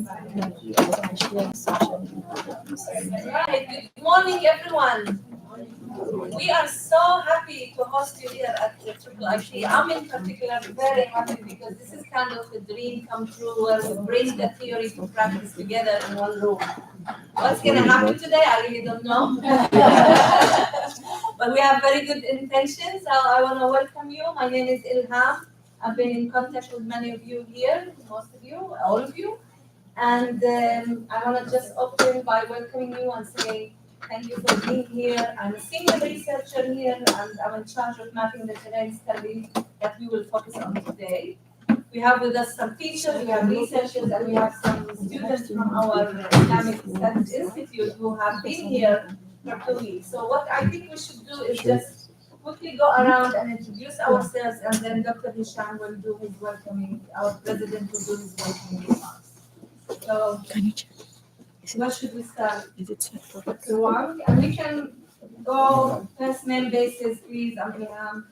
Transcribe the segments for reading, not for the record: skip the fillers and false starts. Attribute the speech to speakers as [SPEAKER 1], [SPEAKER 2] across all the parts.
[SPEAKER 1] Right. Good morning, everyone. We are so happy to host you here at the Triple IT. I'm in particular very happy because this is kind of a dream come true where we bring the theory to practice together in one room. What's going to happen today, I really don't know. But we have very good intentions. I want to welcome you. My name is Ilham. I've been in contact with many of you here, most of you, all of you. And I want to just open by welcoming you and saying thank you for being here. I'm a senior researcher here, and I'm in charge of mapping the terrain study that we will focus on today. We have with us some teachers, we have researchers, and we have some students from our Islamic Studies Institute who have been here for 2 weeks. So what I think we should do is just quickly go around and introduce ourselves, and then Dr. Hisham will do his welcoming, our president will do his welcoming remarks. So, where should we start? Dr. Wang, and we can go first name basis, please. I'm Ilham.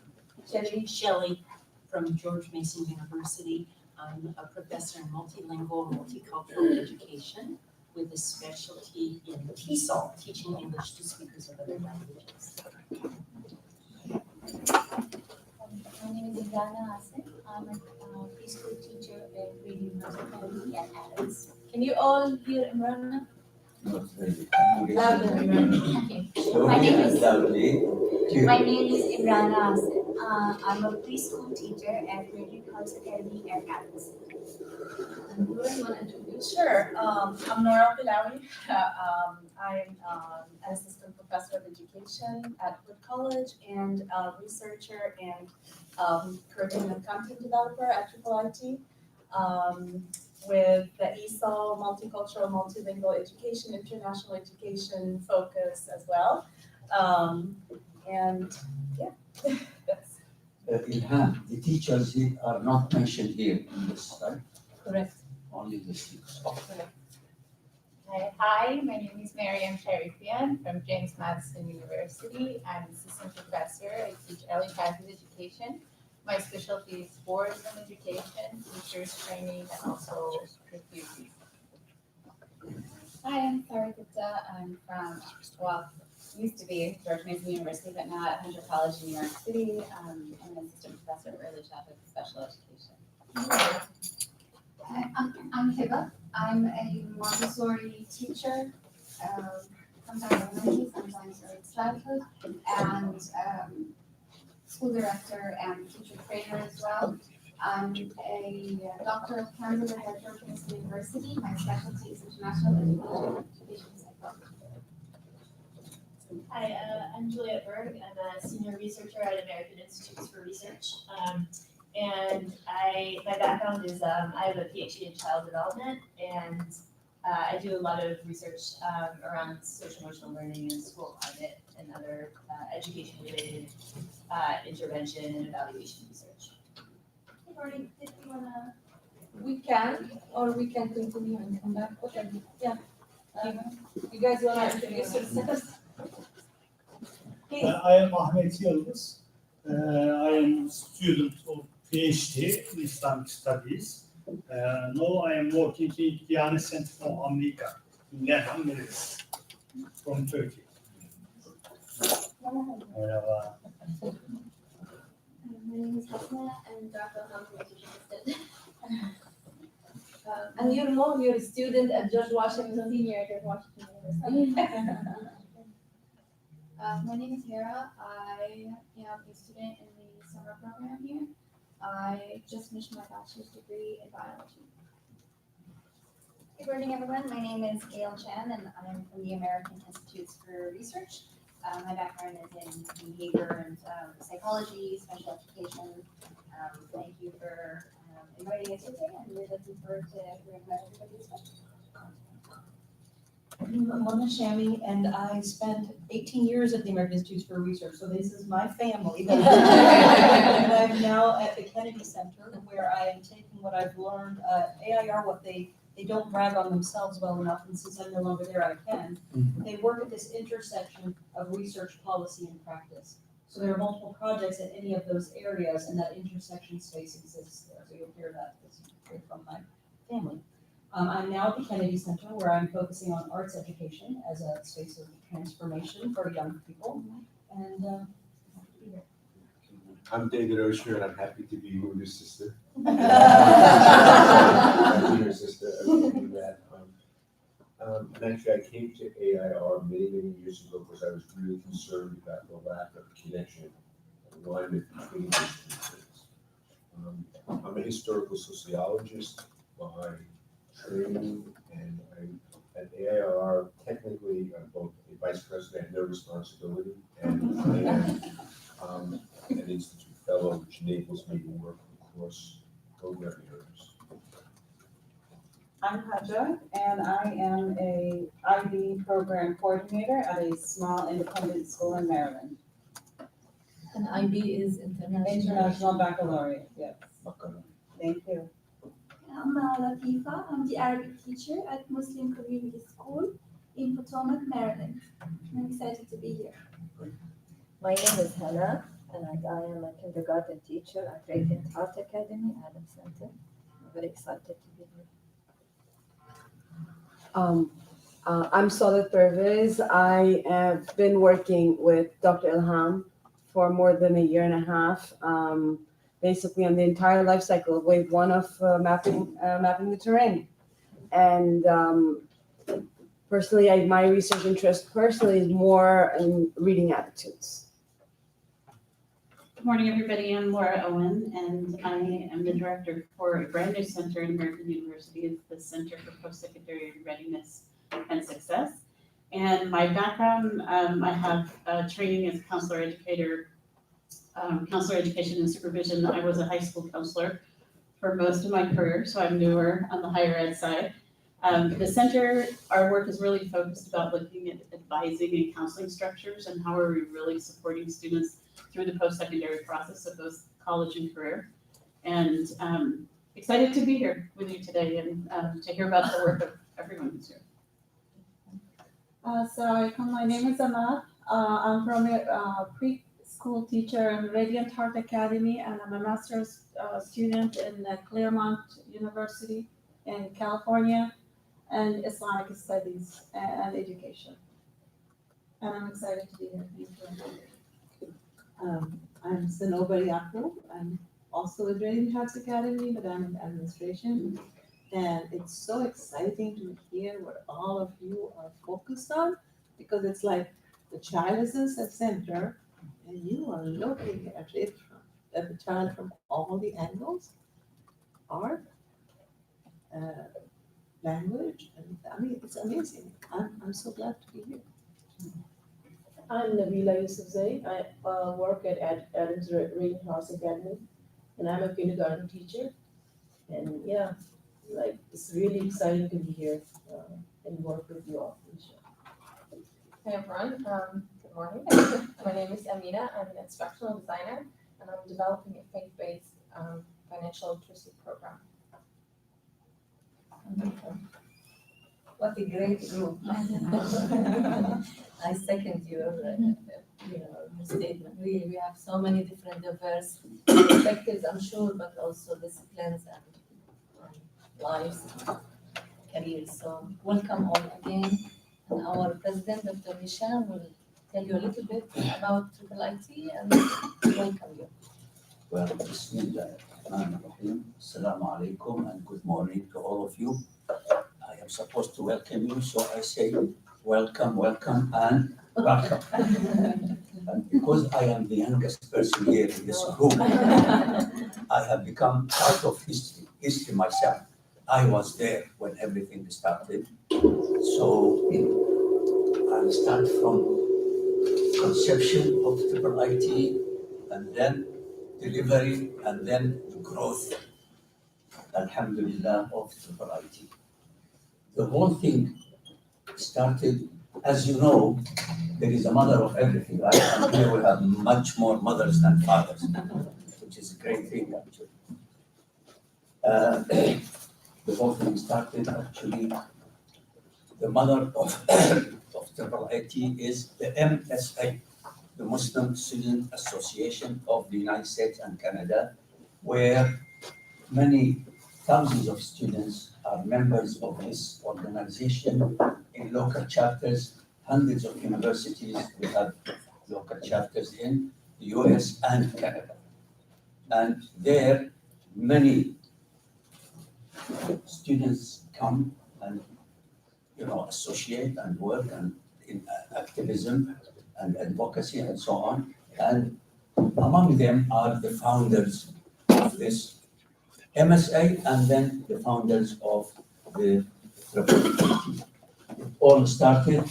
[SPEAKER 2] Shelley from George Mason University. I'm a professor in multilingual, multicultural education with a specialty in TESOL, teaching English to speakers of other languages.
[SPEAKER 3] My name is Imrana Hassan. I'm a preschool teacher at Radio University at Adams.
[SPEAKER 1] Can you all hear Imrana?
[SPEAKER 3] Louder. Okay. My name is Imrana Hassan. I'm a preschool teacher at Radio House Academy at Adams.
[SPEAKER 1] And who do you want to introduce?
[SPEAKER 4] Sure. I'm Nora Pilawi. I'm an assistant professor of education at Hood College and a researcher and curriculum and content developer at Triple IT with the ESOL, multicultural, multilingual education, international education focus as well. And yeah, that's
[SPEAKER 5] Ilham, the teachers here are not mentioned here in this slide,
[SPEAKER 4] correct.
[SPEAKER 5] only the students.
[SPEAKER 6] Hi, my name is Mariam Sharifian from James Madison University. I'm an assistant professor. I teach early childhood education. My specialty is sports and education, teachers training, and also refugees.
[SPEAKER 7] Hi, I'm Sarah Gupta. I'm from, used to be George Mason University, but now at Hunter College in New York City. I'm an assistant professor of early childhood special education.
[SPEAKER 8] I'm Hiba. I'm a Montessori teacher, sometimes elementary, sometimes early childhood, and school director and teacher trainer as well. I'm a doctoral candidate at George Mason University. My specialty is international education psychology.
[SPEAKER 9] Hi, I'm Juliet Berg. I'm a senior researcher at American Institutes for Research. And my background is I have a PhD in child development, and I do a lot of research around social emotional learning and school climate and other education-related intervention and evaluation research.
[SPEAKER 1] Hey, Barney, did you wanna? We can, or we can continue and come back. Whatever. Yeah. You guys wanna introduce yourselves? Please.
[SPEAKER 10] I am Ahmet Yıldız. I am a student of PhD in Islamic Studies. Now I am working in Diyanet Center for America in Lebanon, from Turkey. Merhaba.
[SPEAKER 8] My name is Hasna, and Dr. Hamza is assistant.
[SPEAKER 1] And you're a student at George Washington.
[SPEAKER 8] Senior at George Washington University. My name is Hera. I am a student in the summer program here. I just finished my bachelor's degree in biology.
[SPEAKER 3] Good morning, everyone. My name is Gail Chan, and I'm from the American Institutes for Research. My background is in behavior and psychology, special education. Thank you for inviting us today, and we're looking forward to hearing about everybody's questions.
[SPEAKER 2] I'm Mona Shami, and I spent 18 years at the American Institutes for Research, so this is my family. And I'm now at the Kennedy Center, where I am taking what I've learned. AIR, what they don't brag on themselves well enough, and since I'm no longer there, I can. They work at this intersection of research, policy, and practice. So there are multiple projects in any of those areas, and that intersection space exists there. So you'll hear that from my family. I'm now at the Kennedy Center where I'm focusing on arts education as a space of transformation for young people. And happy to be here.
[SPEAKER 11] I'm David Osher, and I'm happy to be Ruda's sister.
[SPEAKER 2] Thank
[SPEAKER 11] Your sister, I can do that. And actually, I came to AIR many, many years ago because I was really concerned about the lack of connection and alignment between these two things. I'm a historical sociologist by training, and I, at AIR, technically, I'm both a vice president and no responsibility, and I am an Institute Fellow, which enables me to work across program areas.
[SPEAKER 12] I'm Haja, and I am a IB program coordinator at a small independent school in Maryland.
[SPEAKER 1] And IB is
[SPEAKER 12] International Baccalaureate, yes. Thank you.
[SPEAKER 13] I'm Latifa. I'm the Arabic teacher at Muslim Community School in Potomac, Maryland. I'm excited to be here.
[SPEAKER 14] My name is Hannah, and I am a kindergarten teacher at Radiant Art Academy, Adams Center. I'm very excited to be here.
[SPEAKER 15] I'm Salat Pervez. I have been working with Dr. Ilham for more than a year and a half, basically on the entire life cycle of wave one of mapping the terrain. And personally, my research interest personally is more in reading attitudes.
[SPEAKER 12] Good morning, everybody. I'm Laura Owen, and I am the director for a brand new center in American University. It's the Center for Post-Secondary Readiness and Success. And my background, I have training as a counselor educator, counselor education and supervision. I was a high school counselor for most of my career, so I'm newer on the higher ed side. The center, our work is really focused about looking at advising and counseling structures and how are we really supporting students through the post-secondary process of both college and career. And excited to be here with you today and to hear about the work of everyone who's here.
[SPEAKER 16] Assalamualaikum. My name is Amal. I'm from a preschool teacher in Radiant Heart Academy, and I'm a master's student in Claremont University in California, and Islamic Studies and Education. And I'm excited to be here. Thank you.
[SPEAKER 17] I'm Sanoba Yaqub. I'm also at Radiant Hearts Academy, but I'm in administration. And it's so exciting to hear what all of you are focused on, because it's like the child is in the center and you are looking at it at the child from all the angles, art, language, and I mean, it's amazing. I'm so glad to be here.
[SPEAKER 18] I'm Nabila Yousafzai. I work at Adams Radiant Hearts Academy, and I'm a kindergarten teacher. And yeah, like it's really exciting to be here and work with you all.
[SPEAKER 19] Hey everyone, good morning. My name is Amina. I'm an instructional designer, and I'm developing a faith-based financial literacy program.
[SPEAKER 14] What a great group. I second your statement. We have so many different diverse perspectives, I'm sure, but also disciplines and lives, careers. So welcome all again. And our president, Dr. Hisham, will tell you a little bit about Triple IT and welcome you.
[SPEAKER 5] Well, Bismillah ar-Rahman ar-Rahim. Assalamu alaikum and good morning to all of you. I am supposed to welcome you, so I say welcome, welcome, and welcome. And because I am the youngest person here in this group, I have become part of history myself. I was there when everything started. So I'll start from conception of Triple IT, and then delivery, and then growth, alhamdulillah, of Triple IT. The whole thing started, as you know, there is a mother of everything, right? And here we have much more mothers than fathers, which is a great thing, actually. The whole thing started, actually, the mother of Triple IT is the MSA, the Muslim Student Association of the United States and Canada, where many thousands of students are members of this organization in local chapters. Hundreds of universities we have local chapters in the US and Canada. And there, many students come and, associate and work and in activism and advocacy and so on. And among them are the founders of this MSA and then the founders of the Republic. It all started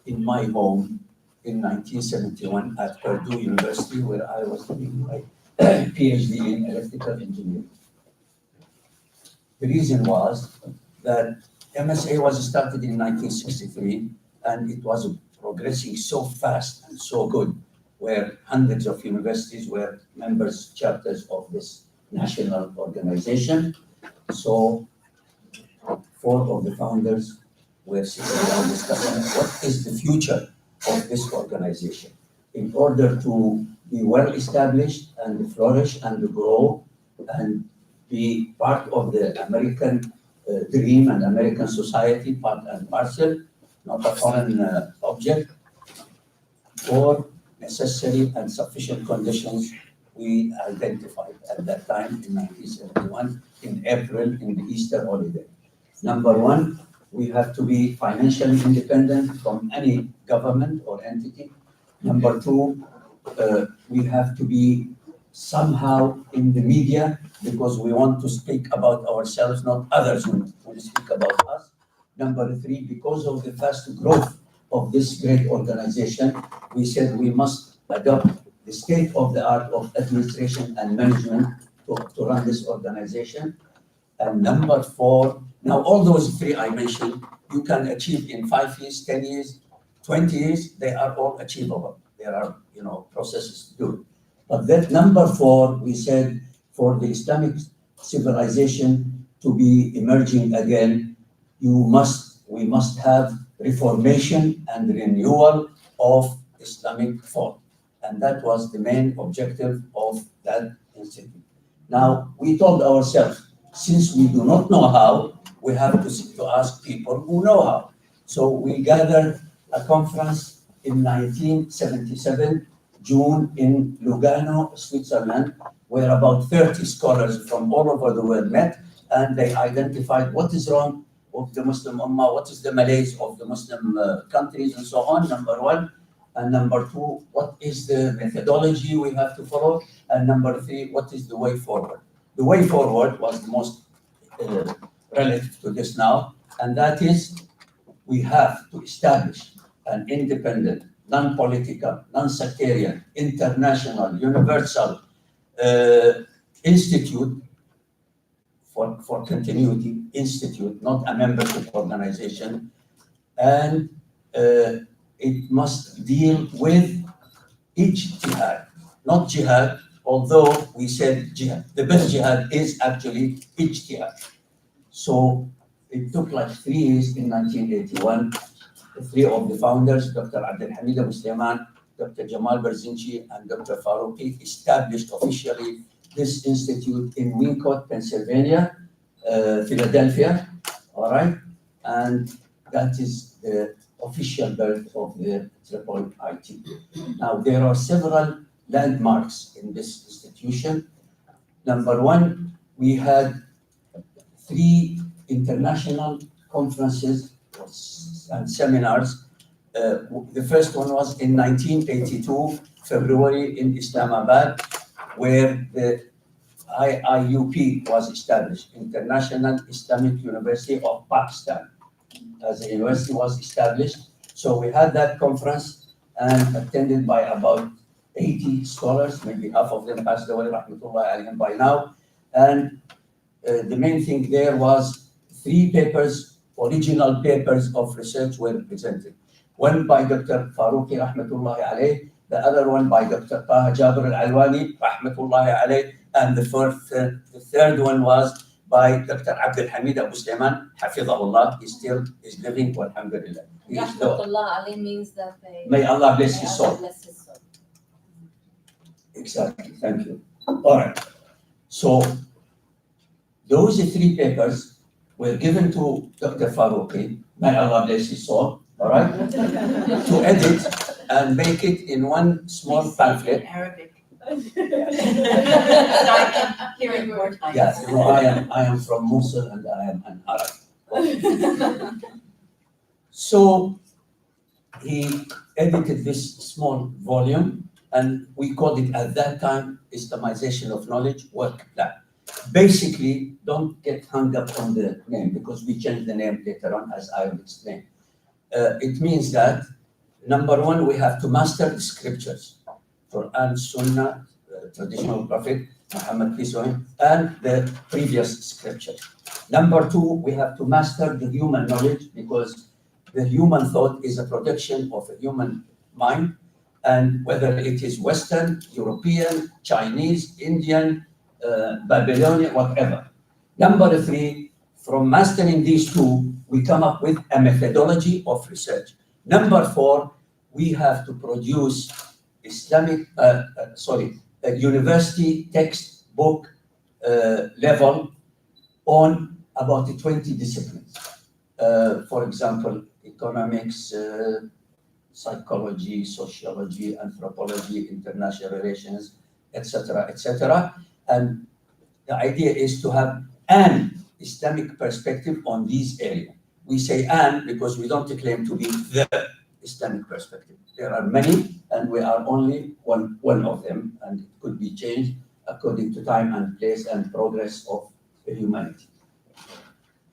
[SPEAKER 5] in my home in 1971 at Purdue University, where I was doing my PhD in electrical engineering. The reason was that MSA was started in 1963, and it was progressing so fast and so good, where hundreds of universities were members, chapters of this national organization. So 4 of the founders were sitting down discussing what is the future of this organization in order to be well established and flourish and grow and be part of the American dream and American society, part and parcel, not a foreign object, or necessary and sufficient conditions we identified at that time in 1971 in April in the Easter holiday. Number 1, we have to be financially independent from any government or entity. Number 2, we have to be somehow in the media because we want to speak about ourselves, not others who speak about us. Number 3, because of the fast growth of this great organization, we said we must adopt the state-of-the-art of administration and management to run this organization. And number 4, now all those 3 I mentioned, you can achieve in 5 years, 10 years, 20 years, they are all achievable. There are, processes to do. But that number 4, we said, for the Islamic civilization to be emerging again, we must have reformation and renewal of Islamic thought. And that was the main objective of that institute. Now, we told ourselves, since we do not know how, we have to ask people who know how. So we gathered a conference in 1977, June, in Lugano, Switzerland, where about 30 scholars from all over the world met, and they identified what is wrong with the Muslim Ummah, what is the malaise of the Muslim countries, and so on, number 1. And number 2, what is the methodology we have to follow? And number 3, what is the way forward? The way forward was the most relative to this now, and that is we have to establish an independent, non-political, non-sectarian, international, universal institute for continuity, institute, not a membership organization, and it must deal with each jihad, not jihad, although we said jihad. The best jihad is actually ijtihad. So it took like 3 years in 1981. The 3 of the founders, Dr. Abdel Hamid Abu Sulaiman, Dr. Jamal Berzinchi, and Dr. Farouqi, established officially this institute in Wincott, Pennsylvania, Philadelphia, all right? And that is the official birth of the IIIT. Now, there are several landmarks in this institution. Number 1, we had 3 international conferences and seminars. The first one was in 1982, February, in Islamabad, where the IIUP was established, International Islamic University of Pakistan, as a university was established. So we had that conference and attended by about 80 scholars, maybe half of them passed away, rahmatullahi alayhim, by now. And the main thing there was 3 papers, original papers of research were presented. One by Dr. Farouqi, rahmatullahi alayh, the other one by Dr. Taha Jabir al-Alwani, rahmatullahi alayh, and the third one was by Dr. Abdel Hamid Abu Sulaiman, hafidhahullah. He still is living, alhamdulillah.
[SPEAKER 14] Rahmatullah Ali means that
[SPEAKER 5] may Allah bless his soul.
[SPEAKER 14] Bless his soul.
[SPEAKER 5] Exactly, thank you. All right, so Those 3 papers were given to Dr. Farouqi, may Allah bless his soul, all right, to edit and make it in one small pamphlet.
[SPEAKER 2] Arabic.
[SPEAKER 7] Hearing more time.
[SPEAKER 5] Yes, you know, I am from Mosul and I am an Arab. So he edited this small volume, and we called it at that time Islamization of Knowledge Work Plan. Basically, don't get hung up on the name because we changed the name later on, as I will explain. It means that, number one, we have to master the scriptures, Quran, Sunnah, traditional Prophet, Muhammad, peace on him, and the previous scriptures. Number two, we have to master the human knowledge, because the human thought is a production of a human mind, and whether it is Western, European, Chinese, Indian, Babylonian, whatever. Number three, from mastering these two, we come up with a methodology of research. Number four, we have to produce a university textbook level on about 20 disciplines. For example, economics, psychology, sociology, anthropology, international relations, etc., etc. And the idea is to have an Islamic perspective on these areas. We say "an" because we don't claim to be the Islamic perspective. There are many, and we are only one of them, and it could be changed according to time and place and progress of humanity.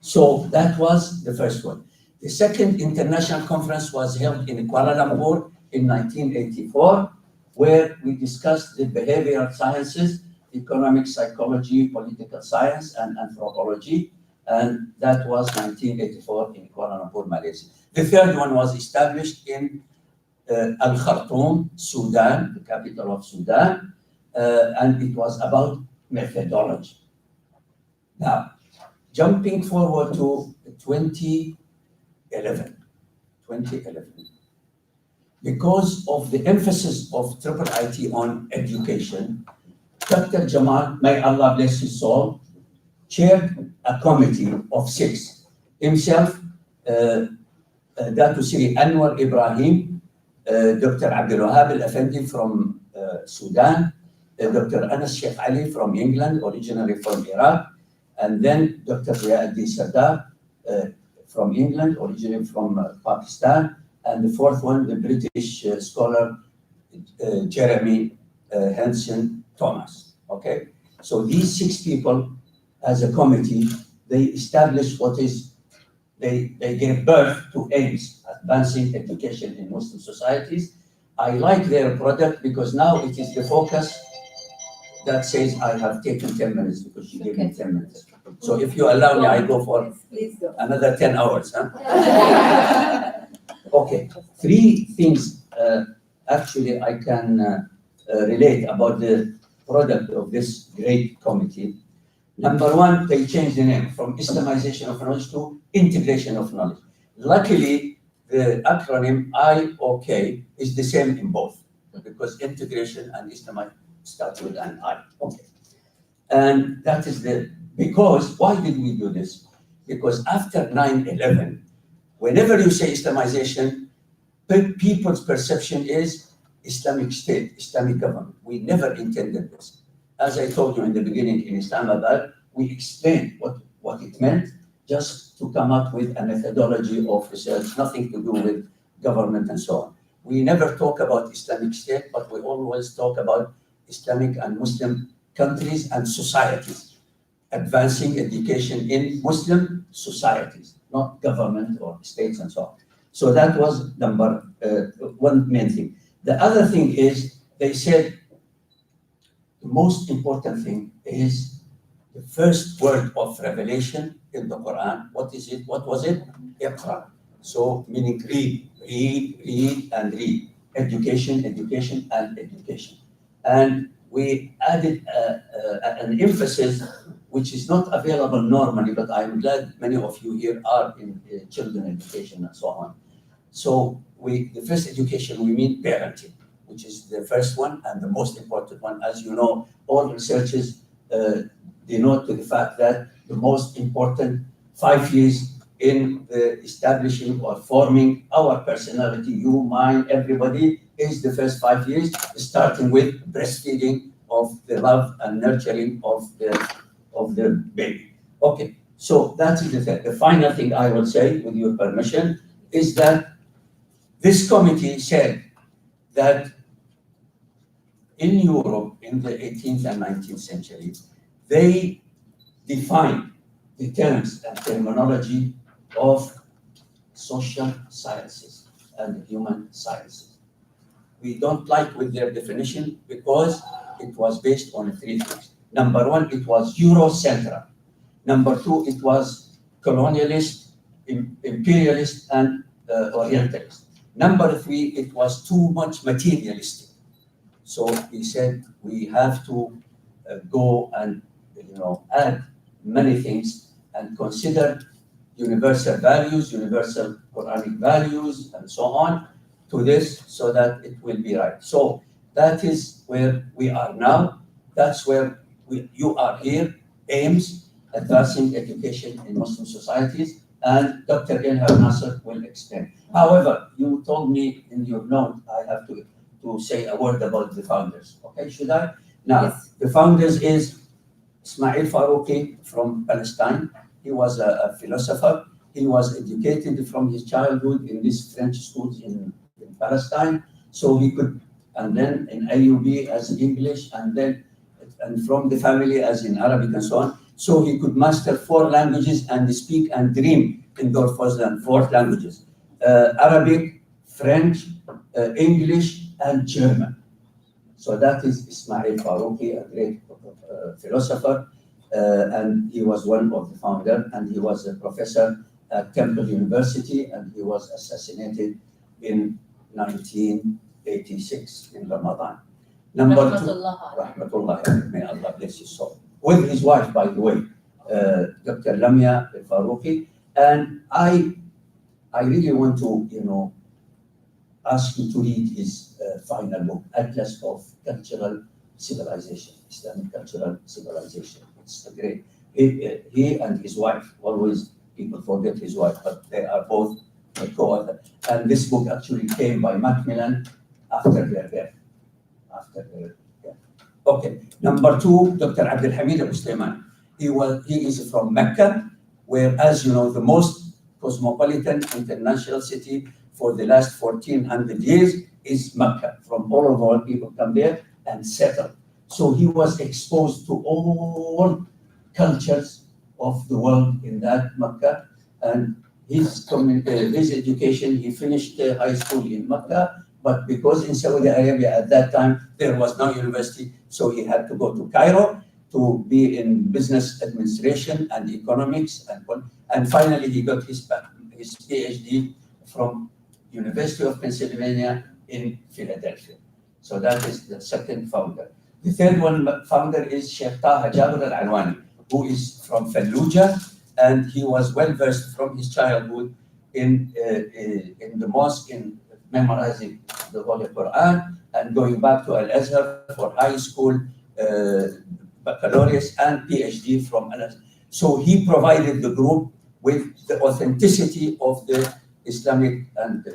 [SPEAKER 5] So that was the first one. The second international conference was held in Kuala Lumpur in 1984, where we discussed the behavioral sciences, economic psychology, political science, and anthropology. And that was 1984 in Kuala Lumpur, Malaysia. The third one was established in Al Khartoum, Sudan, the capital of Sudan, and it was about methodology. Now, jumping forward to 2011, because of the emphasis of Triple IT on education, Dr. Jamal, may Allah bless his soul, chaired a committee of 6. Himself, Datu Siri Anwar Ibrahim, Dr. Abdul Wahab Al-Afendi from Sudan, Dr. Anas Sheikh Ali from England, originally from Iraq, and then Dr. Ziauddin Sardar from England, originally from Pakistan, and the fourth one, the British scholar Jeremy Henson Thomas. Okay, so these 6 people, as a committee, they established they gave birth to AIMS, Advancing Education in Muslim Societies. I like their product because now it is the focus that says I have taken 10 minutes because she gave me 10 minutes. So if you allow me, I go for another 10 hours. Huh? Okay, 3 things actually I can relate about the product of this great committee. Number one, they changed the name from Islamization of Knowledge to Integration of Knowledge. Luckily, the acronym IOK is the same in both, because integration and Islamization start with an I. Okay. And that is because, why did we do this? Because after 9/11, whenever you say Islamization, people's perception is Islamic State, Islamic government. We never intended this. As I told you in the beginning in Islamabad, we explained what it meant, just to come up with a methodology of research, nothing to do with government and so on. We never talk about Islamic State, but we always talk about Islamic and Muslim countries and societies, advancing education in Muslim societies, not government or states and so on. So that was number one main thing. The other thing is, they said the most important thing is the first word of revelation in the Quran. What is it? What was it? Iqra. So meaning read, and read. Education, education, and education. And we added an emphasis which is not available normally, but I'm glad many of you here are in children education and so on. So the first education, we mean parenting, which is the first one and the most important one. As you know, all researchers denote to the fact that the most important 5 years in establishing or forming our personality, you, mine, everybody, is the first 5 years, starting with breastfeeding of the love and nurturing of the baby. Okay, so that is the thing. The final thing I will say, with your permission, is that this committee said that in Europe in the 18th and 19th century, they defined the terms and terminology of social sciences and human sciences. We don't like with their definition because it was based on 3 things. Number 1, it was Eurocentral. Number 2, it was colonialist, imperialist, and orientalist. Number 3, it was too much materialistic. So he said we have to go and add many things and consider universal values, universal Quranic values, and so on to this, so that it will be right. So that is where we are now. That's where you are here. AIMS, Advancing Education in Muslim Societies, and Dr. Ilham Nasser will explain. However, you told me in your note I have to say a word about the founders. Okay, should I? Now,
[SPEAKER 14] Yes.
[SPEAKER 5] The founders is Ismail Farouqi from Palestine. He was a philosopher. He was educated from his childhood in these French schools in Palestine. So he could, and then in AUB as English, and from the family as in Arabic and so on. So he could master 4 languages and speak and dream in those 4 languages. Arabic, French, English, and German. So that is Ismail Farouqi, a great philosopher, and he was one of the founders, and he was a professor at Temple University, and he was assassinated in 1986 in Ramadan. Number 2, Rahmatullah, may Allah bless his soul. With his wife, by the way, Dr. Lamia Farouqi, and I really want to, ask you to read his final book, Atlas of Cultural Civilization, Islamic Cultural Civilization. It's a great. He and his wife, always people forget his wife, but they are both a co-author. And this book actually came by Macmillan after their death. Okay, number 2, Dr. Abdul Hamid Abu Sulaiman. He is from Mecca, where, as you know, the most cosmopolitan international city for the last 1400 years is Mecca. From all over the world, people come there and settle. So he was exposed to all cultures of the world in that Mecca, and his education, he finished high school in Mecca, but because in Saudi Arabia at that time there was no university, so he had to go to Cairo to be in business administration and economics, and finally he got his PhD from University of Pennsylvania in Philadelphia. So that is the second founder. The third founder is Sheikh Taha Jabir Al-Alwani, who is from Fallujah, and he was well versed from his childhood in the mosque, in memorizing the Holy Quran, and going back to Al-Azhar for high school, baccalaureate, and PhD from Al-Azhar. So he provided the group with the authenticity of the Islamic and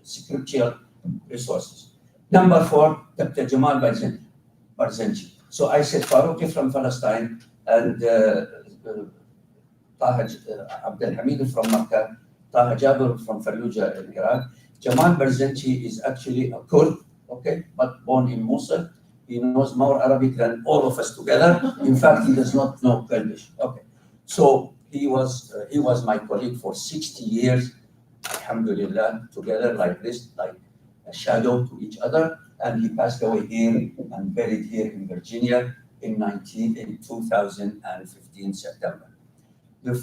[SPEAKER 5] scriptural resources. Number 4, Dr. Jamal Barzanji. So I said Farouqi from Palestine, and Taha Abdul Hamid from Makkah, Taha Jabir from Fallujah in Iraq. Jamal Barzanji is actually a Kurd, okay, but born in Mosul. He knows more Arabic than all of us together. In fact, he does not know Kurdish. Okay, so he was my colleague for 60 years, alhamdulillah, together like this, like a shadow to each other, and he passed away here and buried here in Virginia in 2015 September. The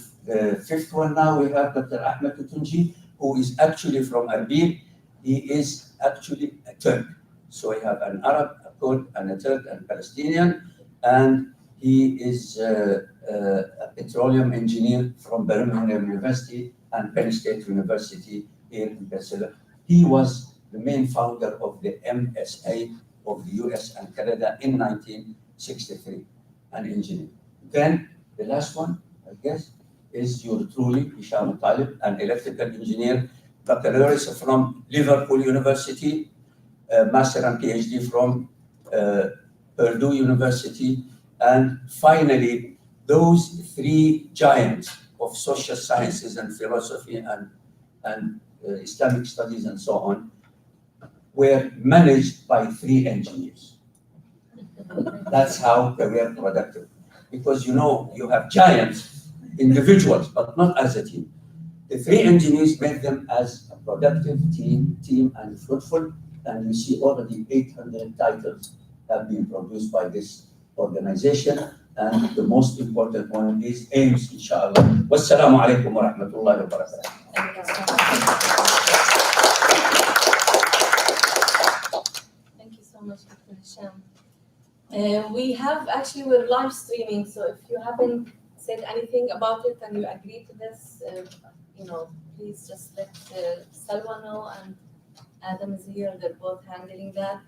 [SPEAKER 5] fifth one now, we have Dr. Ahmed Tutunji, who is actually from Erbil. He is actually a Turk. So we have an Arab, a Kurd, and a Turk, and Palestinian, and he is a petroleum engineer from Birmingham University and Penn State University here in Pennsylvania. He was the main founder of the MSA of the US and Canada in 1963, an engineer. Then The last one, I guess, is your truly Hisham Talib, an electrical engineer, baccalaureate from Liverpool University, master and PhD from Purdue University, and finally, those three giants of social sciences and philosophy and Islamic studies and so on were managed by three engineers. That's how they were productive. Because you have giants, individuals, but not as a team. The three engineers made them as a productive team and fruitful, and you see already 800 titles have been produced by this organization, and the most important one is AIMS, inshallah. Wassalamu alaikum wa rahmatullahi wa barakatuh.
[SPEAKER 14] Thank you so much, Dr. Hisham. We're live streaming, so if you haven't said anything about it and you agree to this, please just let Salwa know, and Adam is here, they're both handling that.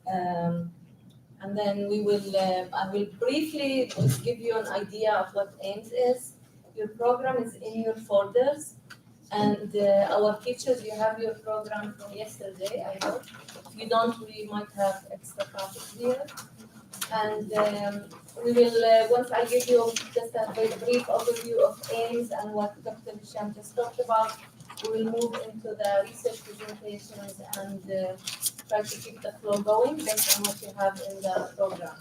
[SPEAKER 14] And then I will briefly just give you an idea of what AIMS is. Your program is in your folders, and our teachers, you have your program from yesterday, I hope. If you don't, we might have extra copies here. And we will, once I give you just a very brief overview of AIMS and what Dr. Hisham just talked about, we will move into the research presentations and try to keep the flow going based on what you have in the program.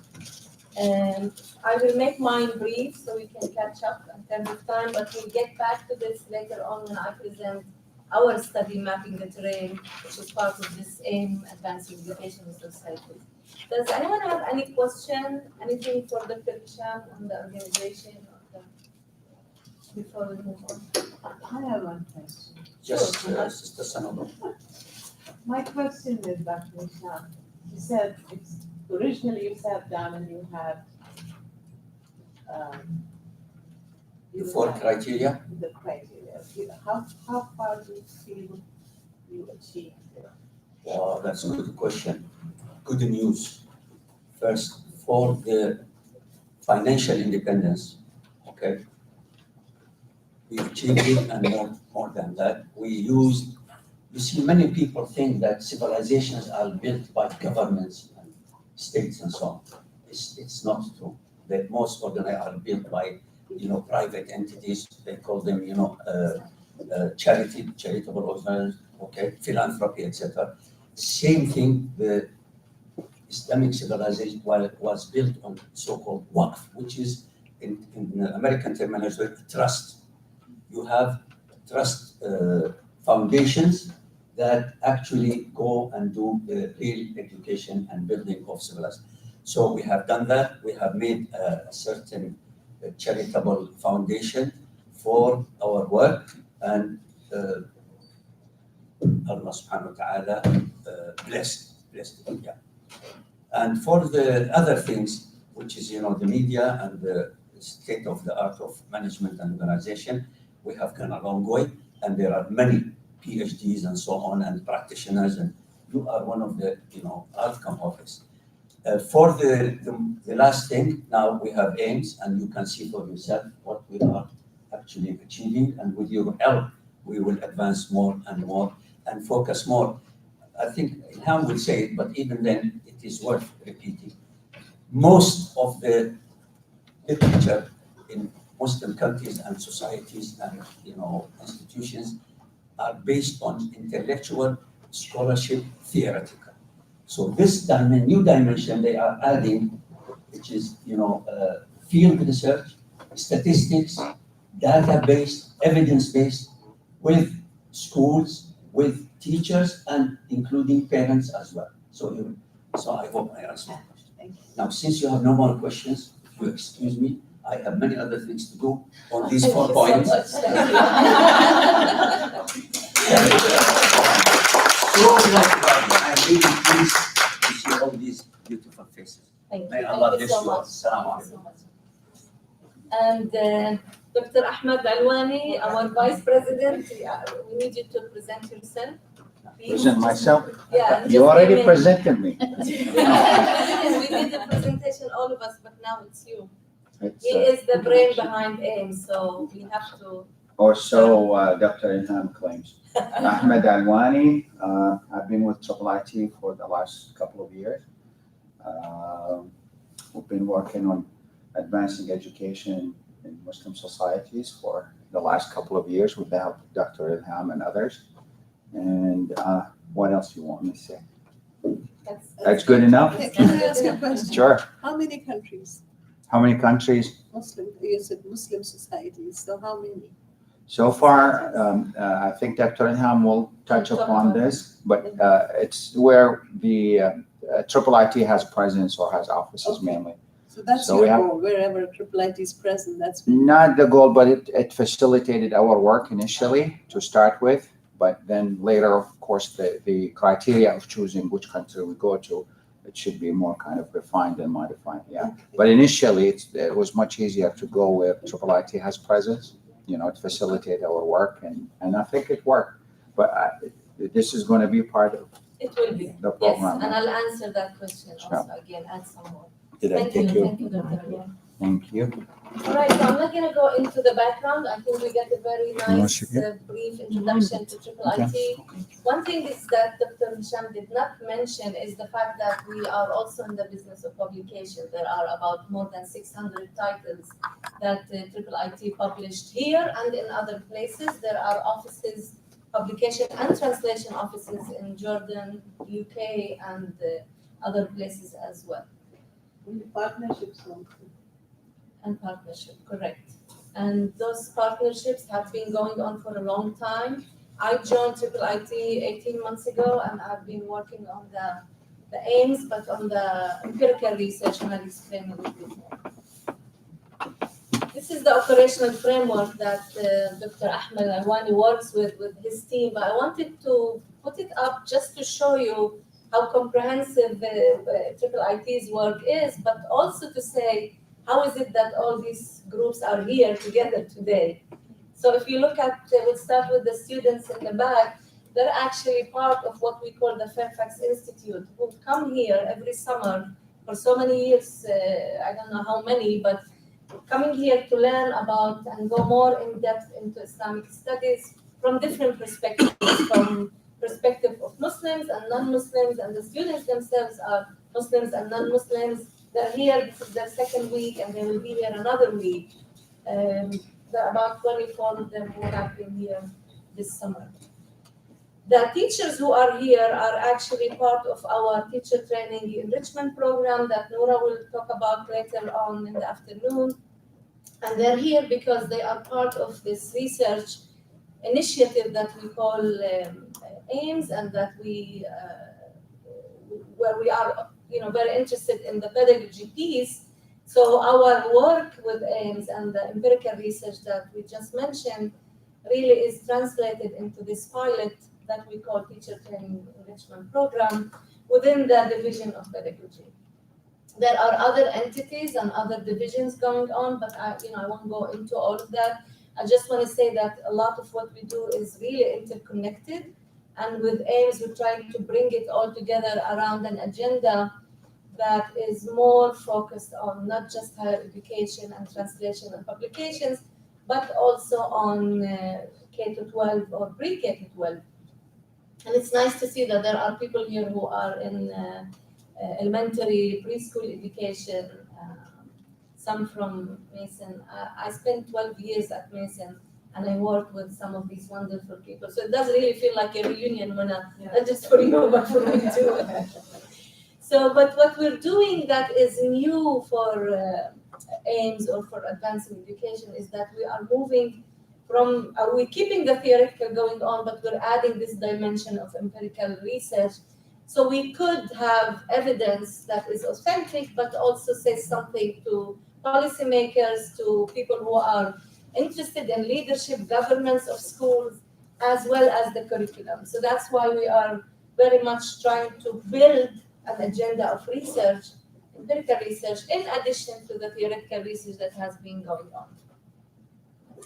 [SPEAKER 14] And I will make mine brief so we can catch up in terms of time, but we'll get back to this later on when I present our study mapping the terrain, which is part of this AIM Advancing Education Society. Does anyone have any question, anything for Dr. Hisham on the organization before we move on?
[SPEAKER 17] I have one question.
[SPEAKER 5] Just Sister Sanogo.
[SPEAKER 17] My question is, Dr. Hisham, you said originally you sat down and you had
[SPEAKER 5] The four criteria.
[SPEAKER 17] the criteria. How far do you feel you achieved there?
[SPEAKER 5] Wow, that's a good question. Good news. First, for the financial independence, okay, we achieved it, and more than that. You see, many people think that civilizations are built by governments and states and so on. It's not true. That most are built by, private entities. They call them, charitable organizations, okay, philanthropy, etc. Same thing, the Islamic civilization was built on so-called waqf, which is in American terminology, trust. You have trust foundations that actually go and do the real education and building of civilization. So we have done that. We have made a certain charitable foundation for our work, and Allah subhanahu wa ta'ala blessed it. Yeah. And for the other things, which is, the media and the state of the art of management and organization, we have gone a long way, and there are many PhDs and so on and practitioners, and you are one of the, outcome of this. For the last thing, now we have AIMS, and you can see for yourself what we are actually achieving, and with your help, we will advance more and more and focus more. I think Ilham will say it, but even then, it is worth repeating. Most of the literature in Muslim countries and societies and, institutions are based on intellectual scholarship, theoretical. So this new dimension they are adding, which is, field research, statistics, data-based, evidence-based, with schools, with teachers, and including parents as well. So I hope I answered. Now, since you have no more questions, if you excuse me, I have many other things to do on these 4 points. So glad to have you. I'm really pleased to see all these beautiful faces. May Allah bless you all. Assalamu alaikum.
[SPEAKER 14] And Dr. Ahmed Alwani, our Vice President, we need you to present yourself.
[SPEAKER 20] Present myself?
[SPEAKER 14] Yeah.
[SPEAKER 20] You already presented me.
[SPEAKER 14] We did the presentation, all of us, but now it's you.
[SPEAKER 20] It's,
[SPEAKER 1] He is the brain behind AIMS, so we have to.
[SPEAKER 20] or so Dr. Ilham claims. Ahmed Alwani, I've been with IIIT for the last couple of years. We've been working on advancing education in Muslim societies for the last couple of years with the help of Dr. Ilham and others. And what else do you want me to say? That's good enough?
[SPEAKER 17] Can I ask a question?
[SPEAKER 20] Sure.
[SPEAKER 17] How many countries?
[SPEAKER 20] How many countries?
[SPEAKER 17] Muslim, you said Muslim societies, so how many?
[SPEAKER 20] So far, I think Dr. Ilham will touch upon this, but it's where the IIIT has presence or has offices mainly.
[SPEAKER 17] So that's
[SPEAKER 20] So we
[SPEAKER 17] your
[SPEAKER 20] have-
[SPEAKER 17] goal, wherever IIIT is present, that's.
[SPEAKER 20] Not the goal, but it facilitated our work initially to start with, but then later, of course, the criteria of choosing which country we go to, it should be more kind of refined and modified, yeah. But initially, it was much easier to go where IIIT has presence, to facilitate our work, and I think it worked. But this is going to be part of
[SPEAKER 1] It will be.
[SPEAKER 20] the
[SPEAKER 1] Yes,
[SPEAKER 20] program.
[SPEAKER 1] and I'll answer that question
[SPEAKER 20] Sure.
[SPEAKER 1] also again, add some more.
[SPEAKER 20] Did I
[SPEAKER 1] Thank
[SPEAKER 20] take
[SPEAKER 1] you,
[SPEAKER 20] you?
[SPEAKER 1] thank you, Dr. Ria.
[SPEAKER 20] Thank you.
[SPEAKER 1] All right, so I'm not gonna go into the background. I think we get a very nice,
[SPEAKER 20] share?
[SPEAKER 1] brief introduction to IIIT. One thing is that Dr. Hisham did not mention is the fact that we are also in the business of publication. There are about more than 600 titles that IIIT published here and in other places. There are offices, publication and translation offices in Jordan, UK, and other places as well.
[SPEAKER 17] Partnerships also.
[SPEAKER 1] And partnership, correct. And those partnerships have been going on for a long time. I joined IIIT 18 months ago, and I've been working on the aims, but on the empirical research, and I'll explain a little bit more. This is the operational framework that Dr. Ahmed Alwani works with his team, but I wanted to put it up just to show you how comprehensive IIIT's work is, but also to say, how is it that all these groups are here together today? So if you look at, we'll start with the students in the back, they're actually part of what we call the Fairfax Institute, who come here every summer for so many years, I don't know how many, but coming here to learn about and go more in depth into Islamic studies from different perspectives, from perspective of Muslims and non-Muslims, and the students themselves are Muslims and non-Muslims. They're here, this is their second week, and they will be here another week. There are about 24 of them who have been here this summer. The teachers who are here are actually part of our teacher training enrichment program that Noura will talk about later on in the afternoon. And they're here because they are part of this research initiative that we call AIMS, and that where we are very interested in the pedagogy piece. So our work with AIMS and the empirical research that we just mentioned really is translated into this pilot that we call Teacher Training Enrichment Program within the Division of Pedagogy. There are other entities and other divisions going on, but I won't go into all of that. I just want to say that a lot of what we do is really interconnected, and with AIMS we're trying to bring it all together around an agenda that is more focused on not just higher education and translation and publications, but also on K-12 or pre-K-12. And it's nice to see that there are people here who are in elementary, preschool education, some from Mason. I spent 12 years at Mason, and I worked with some of these wonderful people. So it does really feel like a reunion when not just for you, but for me too. So, but what we're doing that is new for AIMS or for advancing education is that we are moving from, we're keeping the theoretical going on, but we're adding this dimension of empirical research. So we could have evidence that is authentic, but also says something to policymakers, to people who are interested in leadership, governance of schools, as well as the curriculum. So that's why we are very much trying to build an agenda of research, empirical research, in addition to the theoretical research that has been going on.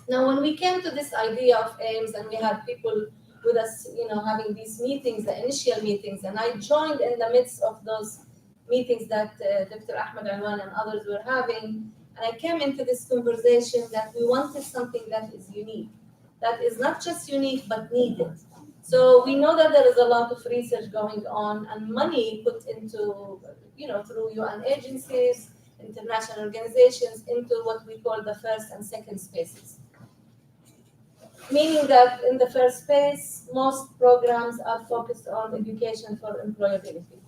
[SPEAKER 1] Now, when we came to this idea of AIMS, and we had people with us, having these meetings, the initial meetings, and I joined in the midst of those meetings that Dr. Ahmed Alwani and others were having, And I came into this conversation that we wanted something that is unique, that is not just unique but needed. So we know that there is a lot of research going on and money put into, through UN agencies, international organizations, into what we call the first and second spaces. Meaning that in the first space, most programs are focused on education for employability.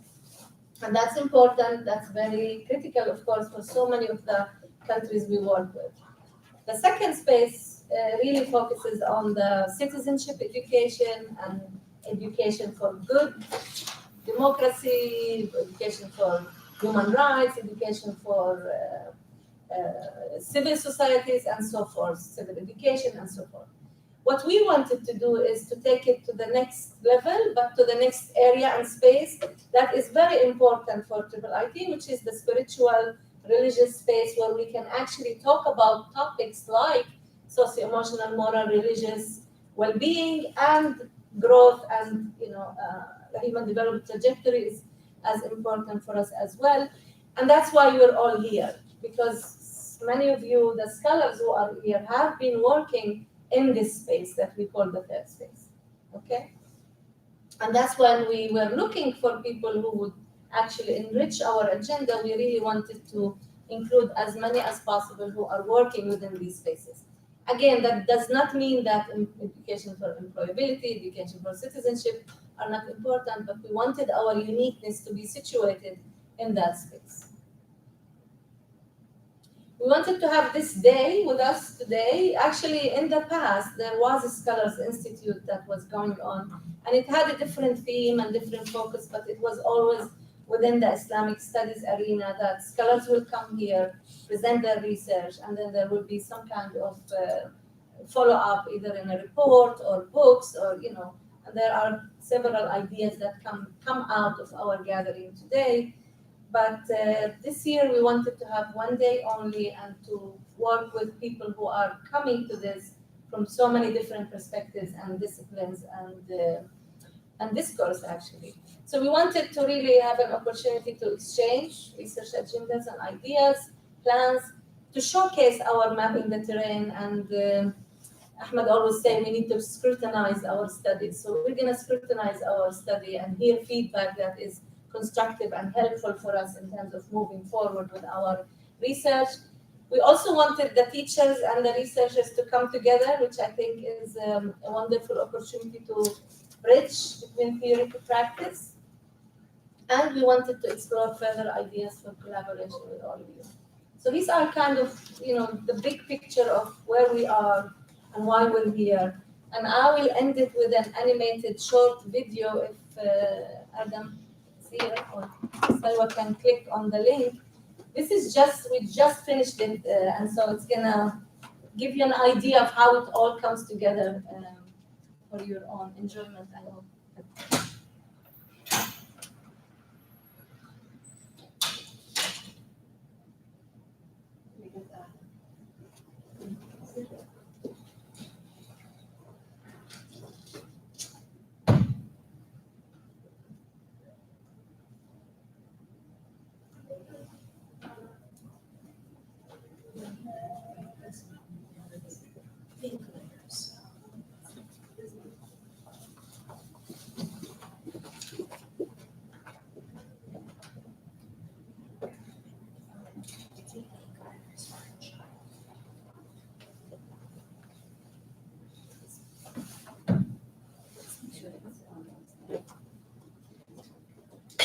[SPEAKER 1] And that's important, that's very critical, of course, for so many of the countries we work with. The second space really focuses on the citizenship education and education for good democracy, education for human rights, education for civil societies and so forth, civil education and so forth. What we wanted to do is to take it to the next level, but to the next area and space that is very important for IIIT, which is the spiritual, religious space where we can actually talk about topics like socio-emotional, moral, religious well-being and growth and the human development trajectory is as important for us as well. And that's why we're all here, because many of you, the scholars who are here, have been working in this space that we call the third space, okay? And that's when we were looking for people who would actually enrich our agenda. We really wanted to include as many as possible who are working within these spaces. Again, that does not mean that education for employability, education for citizenship are not important, but we wanted our uniqueness to be situated in that space. We wanted to have this day with us today. Actually, in the past, there was a Scholars Institute that was going on, and it had a different theme and different focus, but it was always within the Islamic studies arena that scholars will come here, present their research, and then there will be some kind of follow-up, either in a report or books, or, and there are several ideas that come out of our gathering today. But this year we wanted to have one day only and to work with people who are coming to this from so many different perspectives and disciplines and discourse, actually. So we wanted to really have an opportunity to exchange research agendas and ideas, plans, to showcase our mapping the terrain. And Ahmed always say we need to scrutinize our studies. So we're going to scrutinize our study and hear feedback that is constructive and helpful for us in terms of moving forward with our research. We also wanted the teachers and the researchers to come together, which I think is a wonderful opportunity to bridge between theory to practice. And we wanted to explore further ideas for collaboration with all of you. So these are kind of, the big picture of where we are and why we're here. And I will end it with an animated short video if Adam here or Salwa can click on the link. This is we just finished it, and so it's gonna give you an idea of how it all comes together for your own enjoyment, I hope.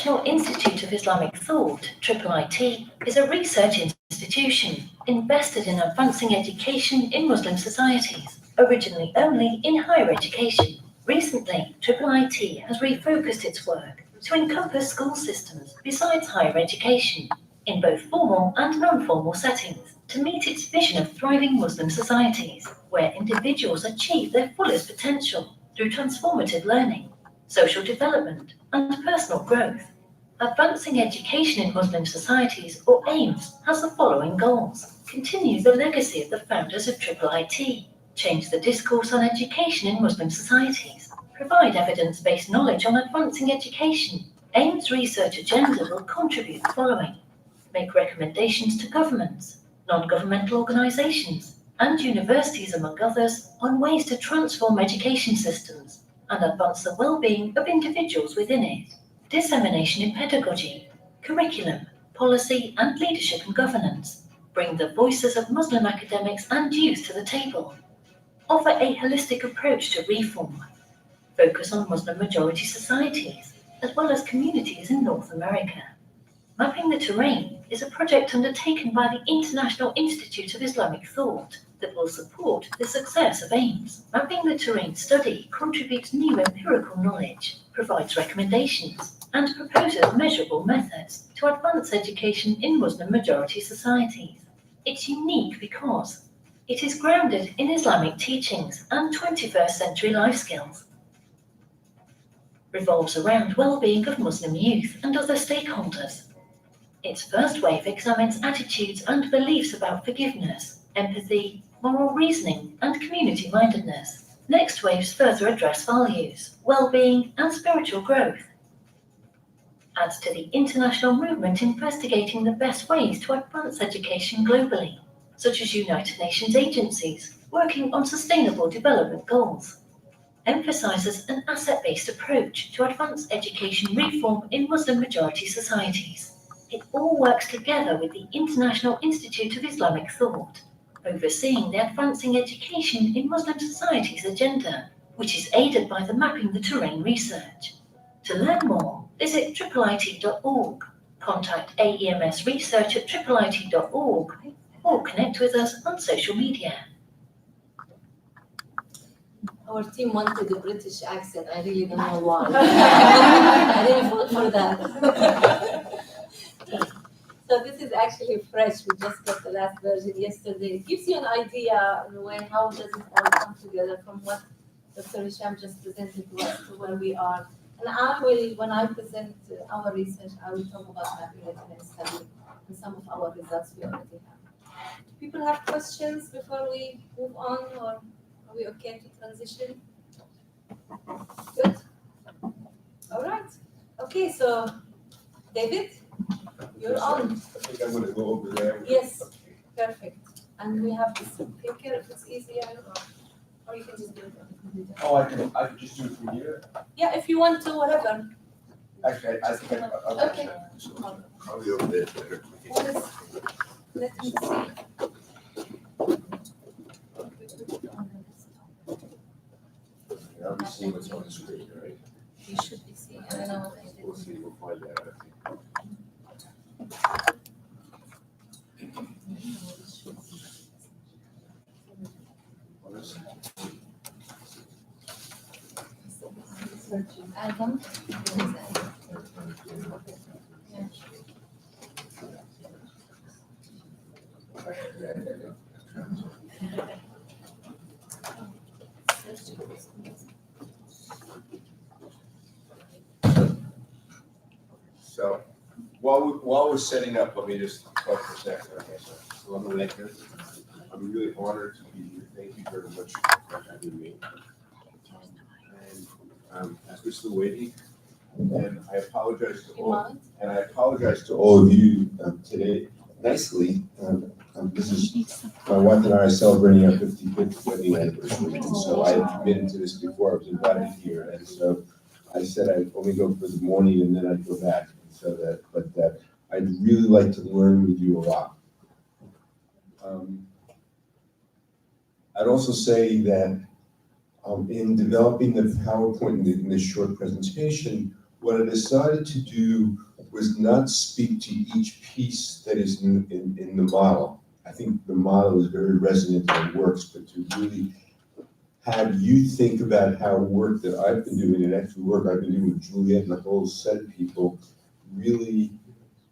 [SPEAKER 21] National Institute of Islamic Thought, IIIT, is a research institution invested in advancing education in Muslim societies, originally only in higher education. Recently, IIIT has refocused its work to encompass school systems besides higher education, in both formal and non-formal settings, to meet its vision of thriving Muslim societies, where individuals achieve their fullest potential through transformative learning, social development, and personal growth. Advancing Education in Muslim Societies, or AIMS, has the following goals: continue the legacy of the founders of IIIT, change the discourse on education in Muslim societies, provide evidence-based knowledge on advancing education. AIMS research agenda will contribute the following: make recommendations to governments, non-governmental organisations, and universities, among others, on ways to transform education systems and advance the well-being of individuals within it. Dissemination in pedagogy, curriculum, policy, and leadership and governance bring the voices of Muslim academics and youth to the table. Offer a holistic approach to reform. Focus on Muslim-majority societies, as well as communities in North America. Mapping the Terrain is a project undertaken by the International Institute of Islamic Thought that will support the success of AIMS. Mapping the Terrain study contributes new empirical knowledge, provides recommendations, and proposes measurable methods to advance education in Muslim-majority societies. It's unique because it is grounded in Islamic teachings and 21st century life skills, revolves around well-being of Muslim youth and other stakeholders. Its first wave examines attitudes and beliefs about forgiveness, empathy, moral reasoning, and community-mindedness. Next waves further address values, well-being, and spiritual growth. Adds to the international movement investigating the best ways to advance education globally, such as United Nations agencies working on sustainable development goals. Emphasizes an asset-based approach to advance education reform in Muslim-majority societies. It all works together with the International Institute of Islamic Thought, overseeing the Advancing Education in Muslim Societies agenda, which is aided by the Mapping the Terrain research. To learn more, visit IIIT.org, contact AEMS Research at IIIT.org, or connect with us on social media.
[SPEAKER 14] Our team wanted a British accent. I really don't know why. I didn't vote for that. So this is actually fresh. We just got the last version yesterday. It gives you an idea in a way how does it all come together from what Dr. Hisham just presented to us to where we are. And I will, when I present our research, I will talk about mapping the Terrain study and some of our results we already have. Do people have questions before we move on, or are we okay to transition? Good. All right. Okay, so David, you're on.
[SPEAKER 11] I think I'm gonna go over there.
[SPEAKER 14] Yes, perfect. And we have this picture if it's easier, or you can just do it on the computer.
[SPEAKER 11] Oh, I can just do it from here?
[SPEAKER 14] Yeah, if you want to, whatever.
[SPEAKER 11] Actually, I think I'll.
[SPEAKER 14] Okay.
[SPEAKER 11] I'll be over there.
[SPEAKER 14] Let me see.
[SPEAKER 11] I'll be seeing what's on the screen, right?
[SPEAKER 14] You should be seeing, I don't know.
[SPEAKER 11] We'll see, we'll find that out.
[SPEAKER 14] Album.
[SPEAKER 11] So, while we're setting up, let me just talk for a second. Okay, so I'm Lincoln. I'm really honored to be here. Thank you very much for having me. And as we're still waiting, and I apologize to all of you today nicely. This is my wife and I are celebrating our 55th wedding anniversary, and so I had committed to this before I was invited here, and so I said I'd only go for the morning and then I'd go back. So that, I'd really like to learn with you a lot. I'd also say that in developing the PowerPoint in this short presentation, what I decided to do was not speak to each piece that is in the model. I think the model is very resonant and works, but to really have you think about how work that I've been doing and actually work I've been doing with Juliet and the whole set of people really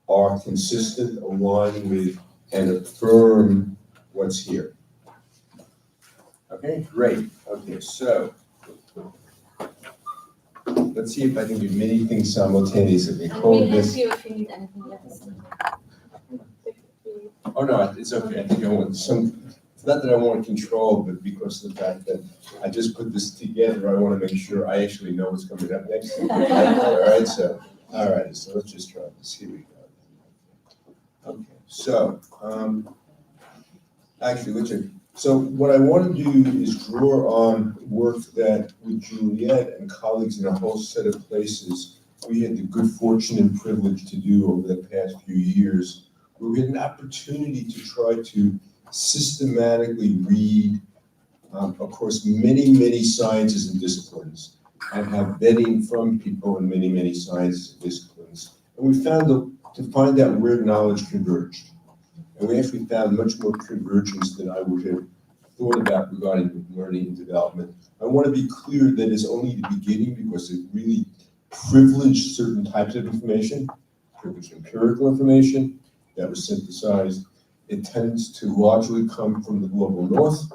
[SPEAKER 11] are consistent, aligned with, and affirm what's here. Okay, great. Okay, so let's see if I can do many things simultaneously.
[SPEAKER 14] And we'll help you if you need anything, let us know.
[SPEAKER 11] Oh, no, it's okay. I think I want some, it's not that I want control, but because of the fact that I just put this together, I want to make sure I actually know what's coming up next. All right, so let's just try this. Here we go. Okay, so Actually, Richard, so what I want to do is draw on work that with Juliet and colleagues in a whole set of places we had the good fortune and privilege to do over the past few years, where we had an opportunity to try to systematically read across many, many sciences and disciplines and have vetting from people in many, many sciences and disciplines. And we found to find out where knowledge converged. And we actually found much more convergence than I would have thought about regarding learning and development. I want to be clear that it's only the beginning because it really privileged certain types of information, privileged empirical information that was synthesized. It tends to largely come from the global north.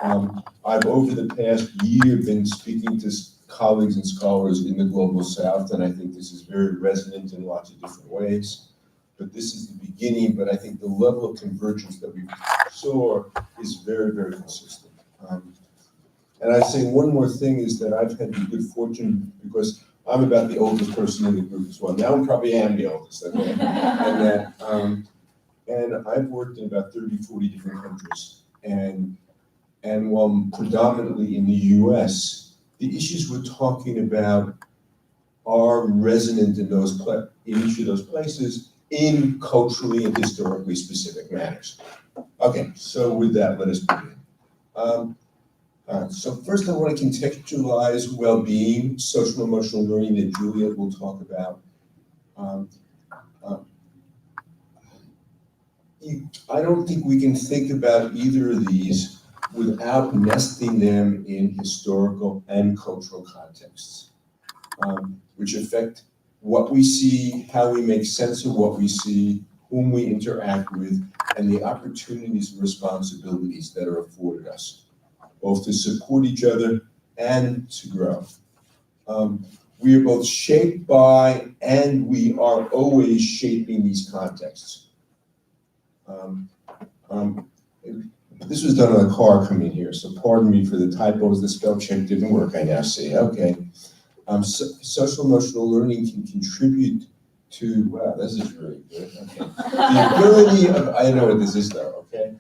[SPEAKER 11] I've over the past year been speaking to colleagues and scholars in the global south, and I think this is very resonant in lots of different ways. But this is the beginning, but I think the level of convergence that we saw is very, very consistent. And I say one more thing is that I've had the good fortune, because I'm about the oldest person in the group as well. Now I probably am the oldest, okay? And I've worked in about 30, 40 different countries. And while predominantly in the US, the issues we're talking about are resonant in each of those places in culturally and historically specific manners. Okay, so with that, let us begin. So first I want to contextualize well-being, social emotional learning that Juliet will talk about. I don't think we can think about either of these without nesting them in historical and cultural contexts, which affect what we see, how we make sense of what we see, whom we interact with, and the opportunities and responsibilities that are afforded us, both to support each other and to grow. We are both shaped by and we are always shaping these contexts. This was done on a car coming here, so pardon me for the typos, the spell check didn't work, I now see, okay. Social emotional learning can contribute to, wow, this is really good, okay. The ability of, I know what this is though, okay.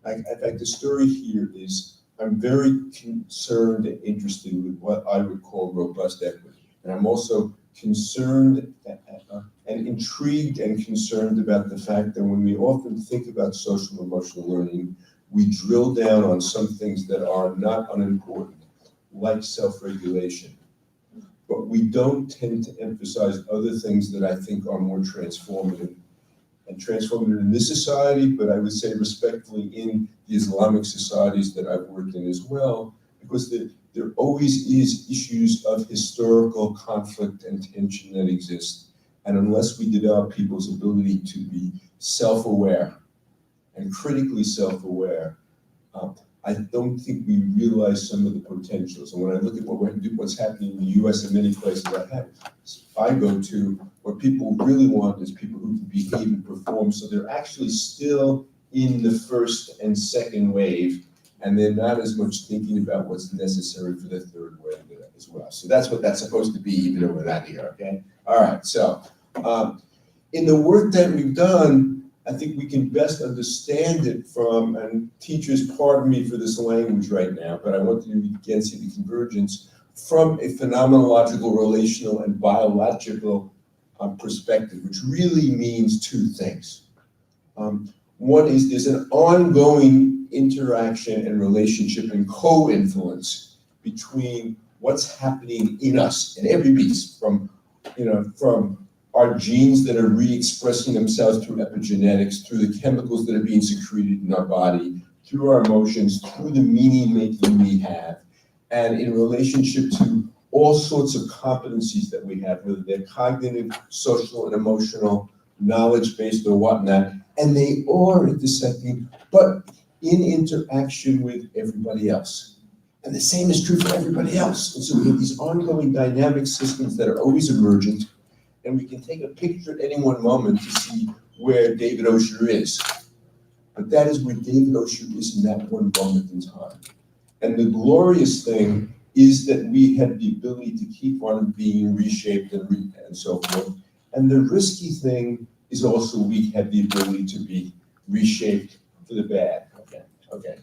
[SPEAKER 11] In fact, the story here is, I'm very concerned and interested with what I would call robust equity. And I'm also concerned and intrigued and concerned about the fact that when we often think about social emotional learning, we drill down on some things that are not unimportant, like self-regulation. But we don't tend to emphasize other things that I think are more transformative. And transformative in this society, but I would say respectfully in the Islamic societies that I've worked in as well, because there always is issues of historical conflict and tension that exist. And unless we develop people's ability to be self-aware and critically self-aware, I don't think we realize some of the potentials. And when I look at what's happening in the US and many places I go to, what people really want is people who can behave and perform. So they're actually still in the first and second wave, and they're not as much thinking about what's necessary for the third wave as well. So that's what that's supposed to be, even though we're not here, okay? All right, so in the work that we've done, I think we can best understand it from, and teachers, pardon me for this language right now, but I want you to again see the convergence from a phenomenological, relational, and biological perspective, which really means two things. One is there's an ongoing interaction and relationship and co-influence between what's happening in us, in every beast, from our genes that are re-expressing themselves through epigenetics, through the chemicals that are being secreted in our body, through our emotions, through the meaning making we have, and in relationship to all sorts of competencies that we have, whether they're cognitive, social, and emotional, knowledge-based or whatnot, and they are intersecting, but in interaction with everybody else. And the same is true for everybody else. And so we have these ongoing dynamic systems that are always emergent, and we can take a picture at any one moment to see where David Osher is. But that is where David Osher is in that one moment in time. And the glorious thing is that we have the ability to keep on being reshaped and so forth. And the risky thing is also we have the ability to be reshaped for the bad. Okay. Okay.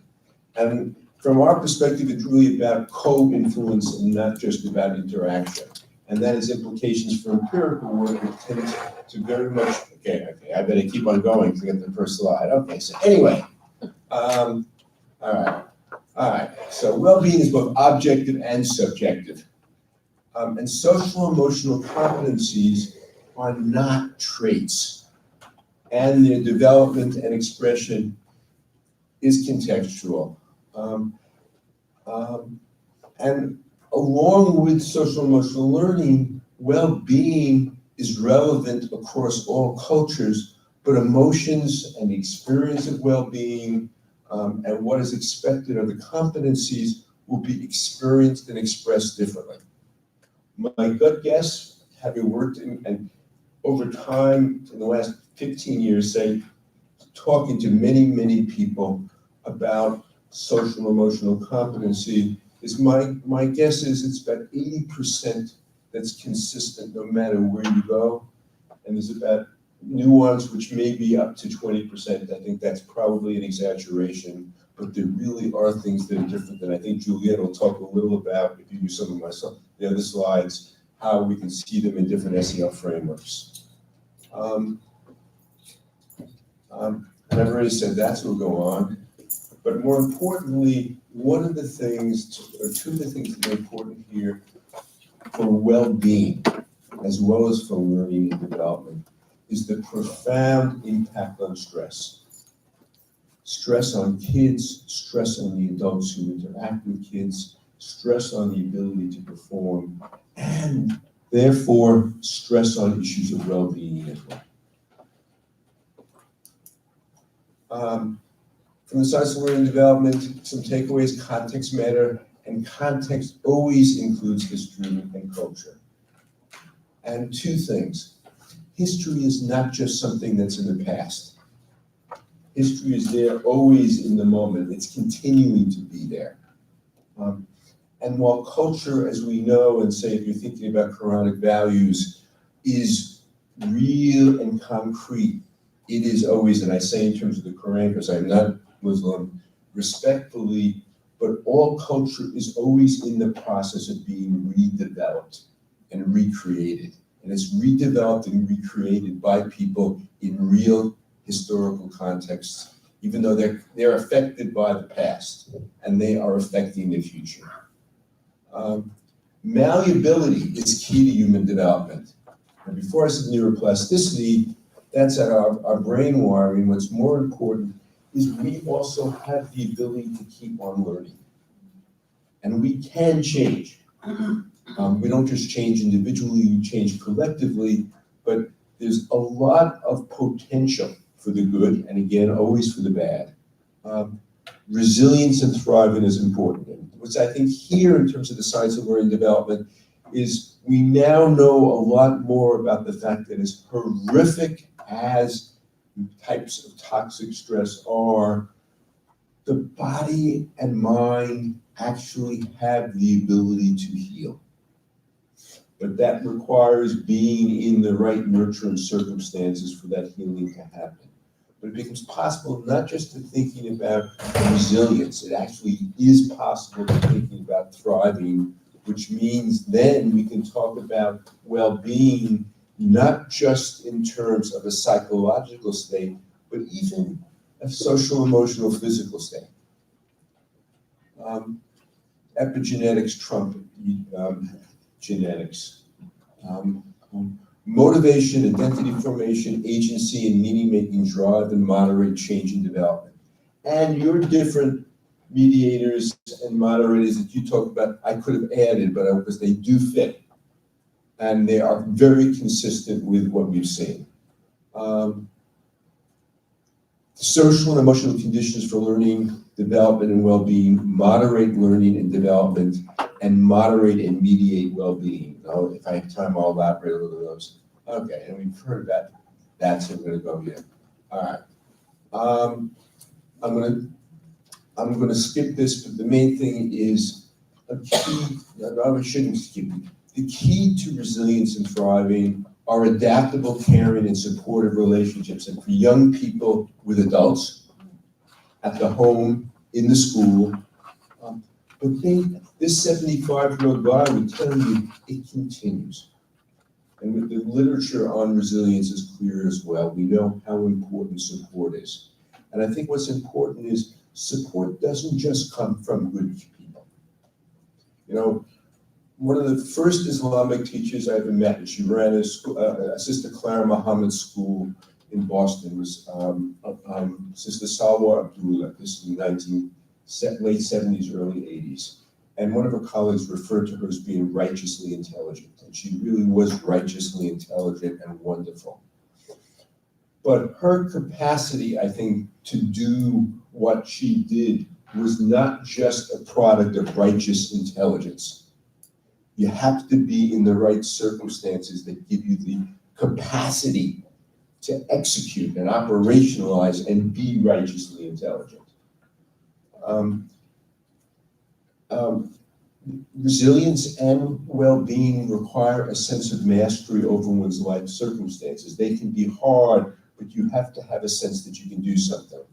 [SPEAKER 11] And from our perspective, it's really about co-influence and not just about interaction. And that has implications for empirical work that tends to very much, okay, I better keep on going to get the first slide. Okay, so anyway, all right. So well-being is both objective and subjective. And social emotional competencies are not traits, and their development and expression is contextual. And along with social emotional learning, well-being is relevant across all cultures, but emotions and the experience of well-being and what is expected of the competencies will be experienced and expressed differently. My gut guess, having worked and over time in the last 15 years, say, talking to many people about social emotional competency, is my guess is it's about 80% that's consistent no matter where you go, and there's about nuance which may be up to 20%. I think that's probably an exaggeration, but there really are things that are different, and I think Juliet will talk a little about, if you use some of the other slides, how we can see them in different SEL frameworks. And I've already said that's what will go on, but more importantly, one of the things, or two of the things that are important here for well-being, as well as for learning and development, is the profound impact on stress. Stress on kids, stress on the adults who interact with kids, stress on the ability to perform, and therefore stress on issues of well-being as well. From the science of learning and development, some takeaways: context matter, and context always includes history and culture. And two things: history is not just something that's in the past. History is there always in the moment. It's continuing to be there. And while culture, as we know, and say if you're thinking about Quranic values, is real and concrete, it is always, and I say in terms of the Quran because I'm not Muslim, respectfully, but all culture is always in the process of being redeveloped and recreated. And it's redeveloped and recreated by people in real historical contexts, even though they're affected by the past and they are affecting the future. Malleability is key to human development. And before I said neuroplasticity, that's at our brain wiring. What's more important is we also have the ability to keep on learning. And we can change. We don't just change individually, we change collectively, but there's a lot of potential for the good, and again, always for the bad. Resilience and thriving is important. Which I think here, in terms of the science of learning and development, is we now know a lot more about the fact that as horrific as types of toxic stress are, the body and mind actually have the ability to heal. But that requires being in the right nurturing circumstances for that healing to happen. But it becomes possible not just to thinking about resilience, it actually is possible to thinking about thriving, which means then we can talk about well-being, not just in terms of a psychological state, but even a social, emotional, physical state. Epigenetics trump genetics. Motivation, identity formation, agency, and meaning-making drive and moderate change and development. And your different mediators and moderators that you talk about, I could have added, but because they do fit. And they are very consistent with what we've seen. Social and emotional conditions for learning, development, and well-being, moderate learning and development, and moderate and mediate well-being. If I have time, I'll elaborate a little of those. Okay, and we've heard about that, so we're going to go here. All right. I'm going to skip this, but the main thing is a key. I shouldn't skip it. The key to resilience and thriving are adaptable, caring, and supportive relationships, and for young people with adults, at the home, in the school. But this 75-year-old guy would tell you it continues. And with the literature on resilience is clear as well. We know how important support is. And I think what's important is support doesn't just come from good people. You know, one of the first Islamic teachers I ever met, and she ran a Sister Clara Muhammad school in Boston, was Sister Salwa Abdullah. This is in late 70s, early 80s. And one of her colleagues referred to her as being righteously intelligent. And she really was righteously intelligent and wonderful. But her capacity, I think, to do what she did was not just a product of righteous intelligence. You have to be in the right circumstances that give you the capacity to execute and operationalize and be righteously intelligent. Resilience and well-being require a sense of mastery over one's life circumstances. They can be hard, but you have to have a sense that you can do something.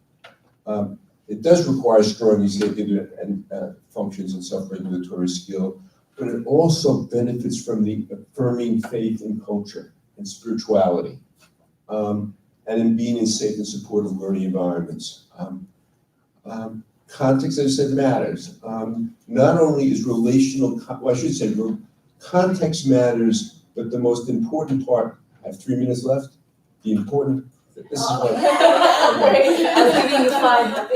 [SPEAKER 11] It does require strong executive and functions and self-regulatory skill, but it also benefits from the affirming faith in culture and spirituality, and in being in safe and supportive learning environments. Context, as I said, matters. Not only is relational, well, I should say, context matters, but the most important part, I have 3 minutes left, this is what. Okay.
[SPEAKER 14] I'm giving you 5.
[SPEAKER 11] All right,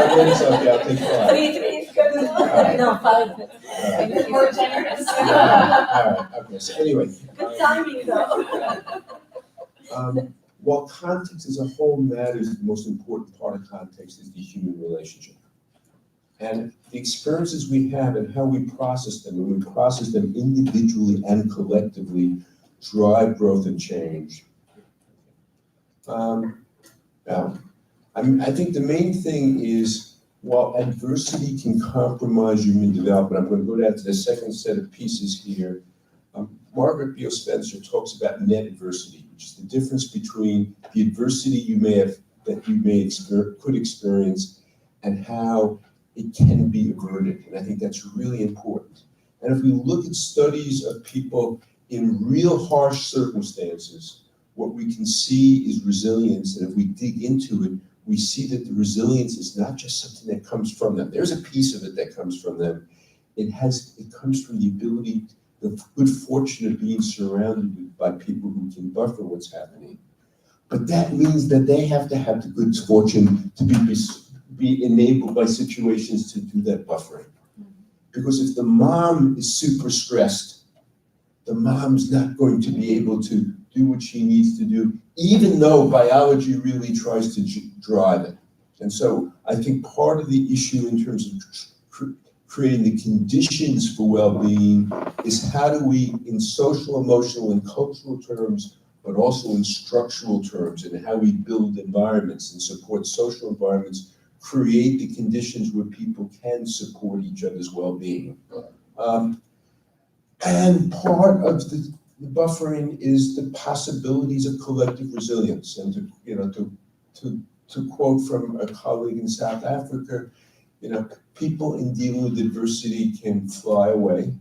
[SPEAKER 11] 5 minutes, okay, I'll take 5.
[SPEAKER 14] 3 is good.
[SPEAKER 11] Right.
[SPEAKER 14] No, 5.
[SPEAKER 11] Right.
[SPEAKER 14] More generous.
[SPEAKER 11] All right, okay, so anyway.
[SPEAKER 14] Good timing, though.
[SPEAKER 11] While context as a whole matters, the most important part of context is the human relationship. And the experiences we have and how we process them, and we process them individually and collectively, drive growth and change. Now, I think the main thing is, while adversity can compromise human development, I'm going to go down to the second set of pieces here. Margaret Beale Spencer talks about net adversity, which is the difference between the adversity could experience and how it can be averted. And I think that's really important. And if we look at studies of people in real harsh circumstances, what we can see is resilience. And if we dig into it, we see that the resilience is not just something that comes from them. There's a piece of it that comes from them. It comes from the ability, the good fortune of being surrounded by people who can buffer what's happening. But that means that they have to have the good fortune to be enabled by situations to do that buffering. Because if the mom is super stressed, the mom's not going to be able to do what she needs to do, even though biology really tries to drive it. And so I think part of the issue in terms of creating the conditions for well-being is how do we, in social, emotional, and cultural terms, but also in structural terms, and how we build environments and support social environments, create the conditions where people can support each other's well-being. And part of the buffering is the possibilities of collective resilience. And to quote from a colleague in South Africa, people in dealing with adversity can fly away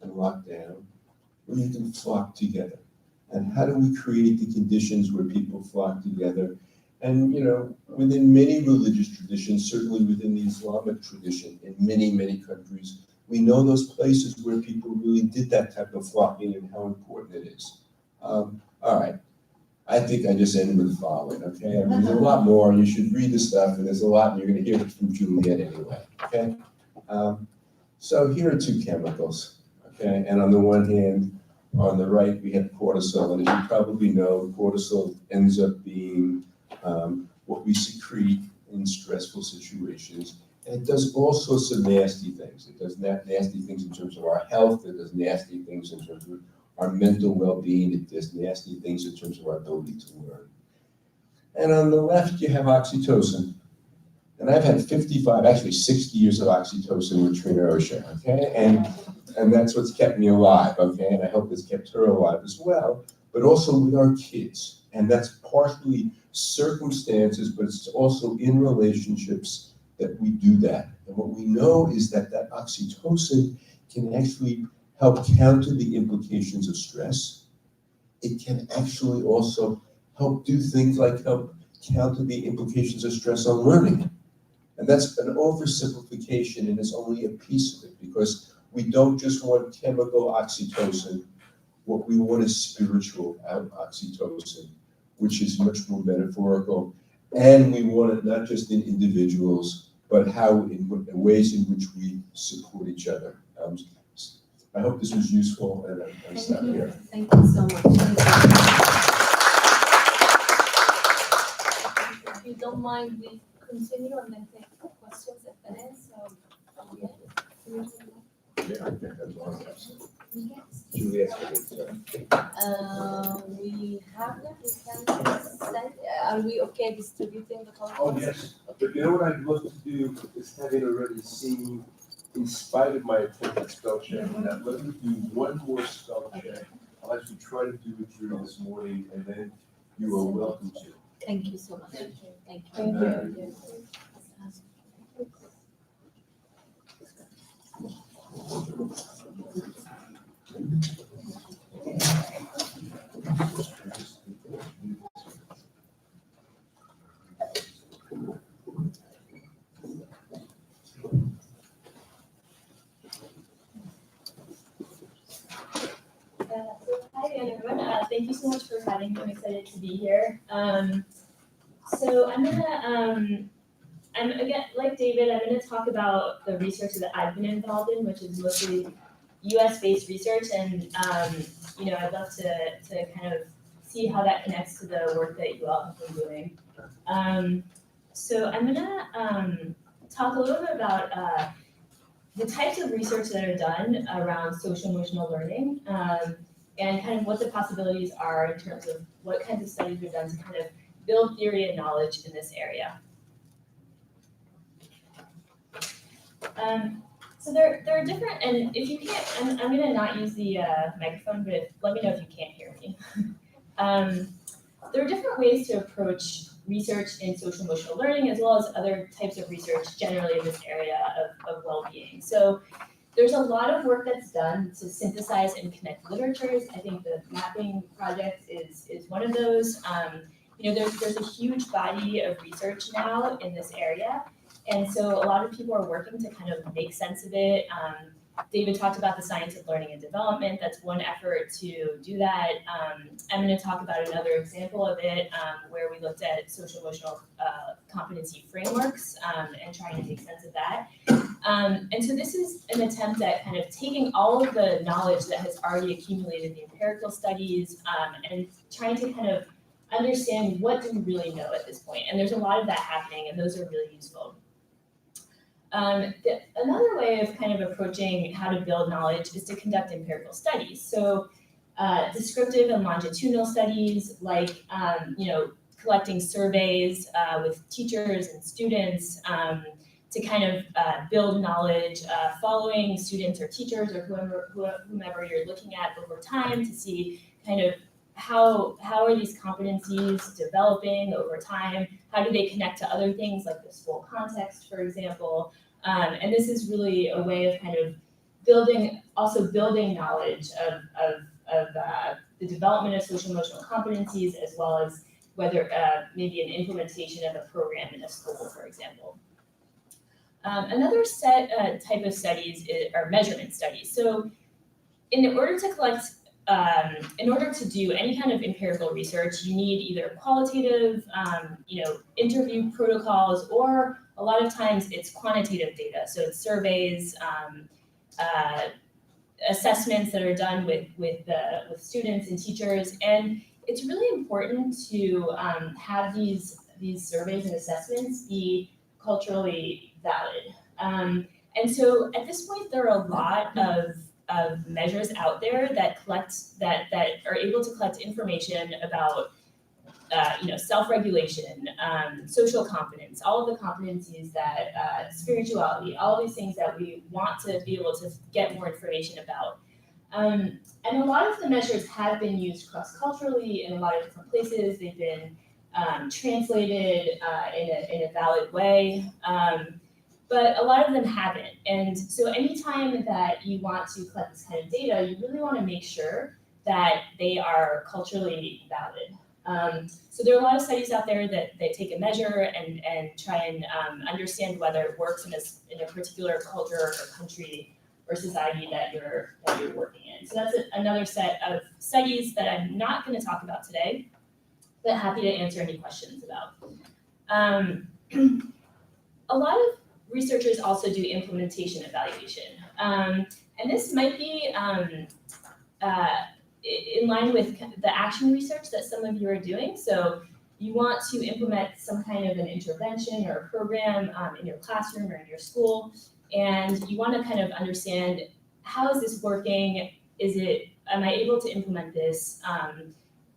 [SPEAKER 11] and lock down, or you can flock together. And how do we create the conditions where people flock together? And, within many religious traditions, certainly within the Islamic tradition, in many, many countries, we know those places where people really did that type of flocking and how important it is. All right. I think I just ended with the following, okay? I mean, there's a lot more, and you should read the stuff, and there's a lot, and you're going to hear it from Juliet anyway, okay? So here are 2 chemicals, okay? And on the one hand, on the right, we have cortisol, and as you probably know, cortisol ends up being what we secrete in stressful situations. And it does all sorts of nasty things. It does nasty things in terms of our health. It does nasty things in terms of our mental well-being. It does nasty things in terms of our ability to learn. And on the left, you have oxytocin. And I've had 55, actually 60 years of oxytocin with Trina Osha, okay? And that's what's kept me alive, okay? And I hope it's kept her alive as well, but also with our kids. And that's partially circumstances, but it's also in relationships that we do that. And what we know is that that oxytocin can actually help counter the implications of stress. It can actually also help do things like help counter the implications of stress on learning. And that's an oversimplification, and it's only a piece of it, because we don't just want chemical oxytocin. What we want is spiritual oxytocin, which is much more metaphorical. And we want it not just in individuals, but how in ways in which we support each other. I hope this was useful, and I stop here.
[SPEAKER 1] Thank you so much. If you don't mind, we continue and then take questions at the end. So,
[SPEAKER 11] Yeah, I think that's awesome. Juliet's good,
[SPEAKER 1] we have them. We can send. Are we okay distributing the content?
[SPEAKER 11] Oh, yes. But you know what I'd love to do is, having already seen, in spite of my attempt at spell check, that let me do one more spell check. I'll actually try to do it during this morning, and then you are welcome to.
[SPEAKER 1] Thank you so much. Thank you.
[SPEAKER 11] Thank you.
[SPEAKER 9] Hi again, everyone. Thank you so much for having me. I'm excited to be here. So I'm again, like David, I'm gonna talk about the research that I've been involved in, which is mostly US-based research, and I'd love to kind of see how that connects to the work that you all have been doing. So I'm gonna talk a little bit about the types of research that are done around social emotional learning, and kind of what the possibilities are in terms of what kinds of studies are done to kind of build theory and knowledge in this area. So there are different, and if you can't, I'm gonna not use the microphone, but let me know if you can't hear me. There are different ways to approach research in social emotional learning, as well as other types of research generally in this area of well-being. So there's a lot of work that's done to synthesize and connect literatures. I think the mapping project is one of those. There's a huge body of research now in this area. And so a lot of people are working to kind of make sense of it. David talked about the science of learning and development. That's one effort to do that. I'm going to talk about another example of it where we looked at social emotional competency frameworks and trying to make sense of that. And so this is an attempt at kind of taking all of the knowledge that has already accumulated in the empirical studies and trying to kind of understand what do we really know at this point. And there's a lot of that happening, and those are really useful. Another way of kind of approaching how to build knowledge is to conduct empirical studies. So descriptive and longitudinal studies, like collecting surveys with teachers and students to kind of build knowledge, following students or teachers or whomever you're looking at over time to see kind of how are these competencies developing over time? How do they connect to other things like the school context, for example? And this is really a way of kind of building knowledge of the development of social emotional competencies, as well as whether maybe an implementation of a program in a school, for example. Another type of studies are measurement studies. So in order to do any kind of empirical research, you need either qualitative, interview protocols, or a lot of times it's quantitative data. So it's surveys, assessments that are done with students and teachers, and it's really important to have these surveys and assessments be culturally valid. And so at this point, there are a lot of measures out there that are able to collect information about self-regulation, social competence, all of the competencies that spirituality, all of these things that we want to be able to get more information about. And a lot of the measures have been used cross-culturally in a lot of different places. They've been translated in a valid way. but a lot of them haven't. And so anytime that you want to collect this kind of data, you really want to make sure that they are culturally valid. So there are a lot of studies out there that take a measure and try and understand whether it works in a particular culture or country or society that you're working in. So that's another set of studies that I'm not going to talk about today, but happy to answer any questions about. A lot of researchers also do implementation evaluation. And this might be in line with the action research that some of you are doing. So you want to implement some kind of an intervention or a program in your classroom or in your school, and you want to kind of understand, how is this working? Am I able to implement this?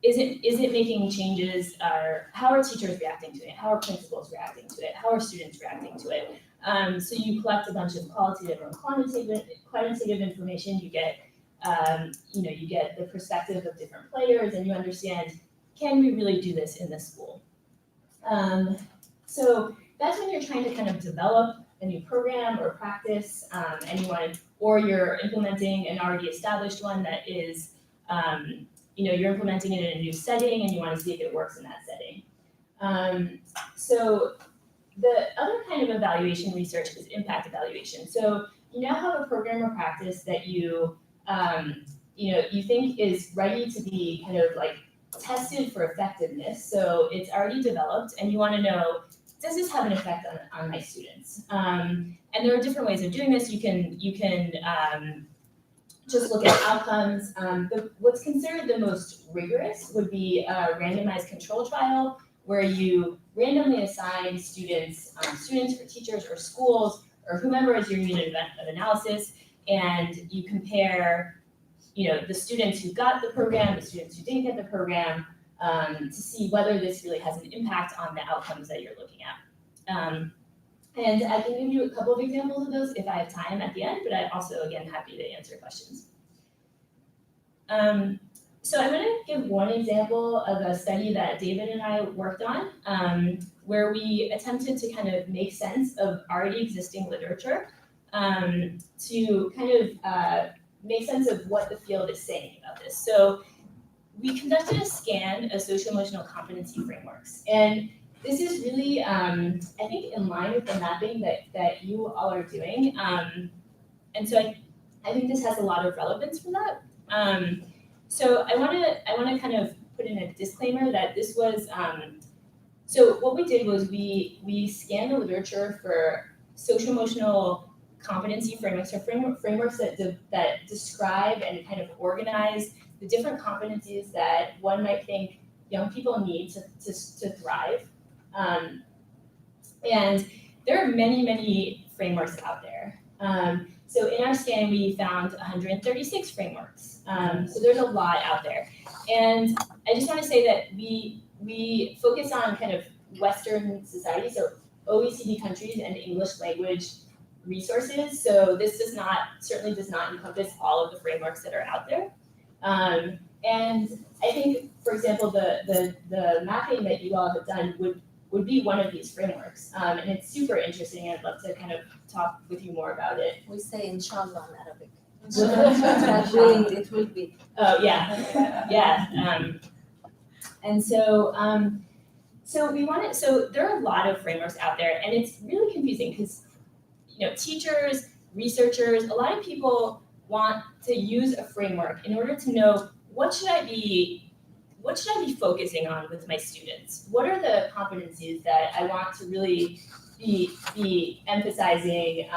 [SPEAKER 9] Is it making changes? Or how are teachers reacting to it? How are principals reacting to it? How are students reacting to it? So you collect a bunch of qualitative and quantitative information. You get you get the perspective of different players, and you understand, can we really do this in this school? So that's when you're trying to kind of develop a new program or practice, or you're implementing an already established one that is, you're implementing it in a new setting and you want to see if it works in that setting. So the other kind of evaluation research is impact evaluation. So you now have a program or practice that you think is ready to be kind of like tested for effectiveness. So it's already developed and you want to know, does this have an effect on my students? And there are different ways of doing this. You can just look at outcomes. What's considered the most rigorous would be a randomized control trial, where you randomly assign students for teachers or schools or whomever is your unit of analysis, and you compare the students who got the program, the students who didn't get the program, to see whether this really has an impact on the outcomes that you're looking at. And I can give you a couple of examples of those if I have time at the end, but I'm also, again, happy to answer questions. So I'm going to give one example of a study that David and I worked on, where we attempted to kind of make sense of already existing literature to kind of make sense of what the field is saying about this. So we conducted a scan of social-emotional competency frameworks. And this is really, I think, in line with the mapping that you all are doing. And so I think this has a lot of relevance for that. So I want to kind of put in a disclaimer that this was, so what we did was we scanned the literature for social-emotional competency frameworks, or frameworks that describe and kind of organize the different competencies that one might think young people need to thrive. And there are many, many frameworks out there. So in our scan, we found 136 frameworks. So there's a lot out there. And I just want to say that we focus on kind of Western society, so OECD countries and English language resources. So this certainly does not encompass all of the frameworks that are out there. And I think, for example, the mapping that you all have done would be one of these frameworks. And it's super interesting. I'd love to kind of talk with you more about it.
[SPEAKER 14] We say inshallah in Arabic.
[SPEAKER 9] It
[SPEAKER 14] will be.
[SPEAKER 9] Oh, yeah, yeah. And so, so there are a lot of frameworks out there, and it's really confusing because, teachers, researchers, a lot of people want to use a framework in order to know, what should I be focusing on with my students? What are the competencies that I want to really be emphasizing,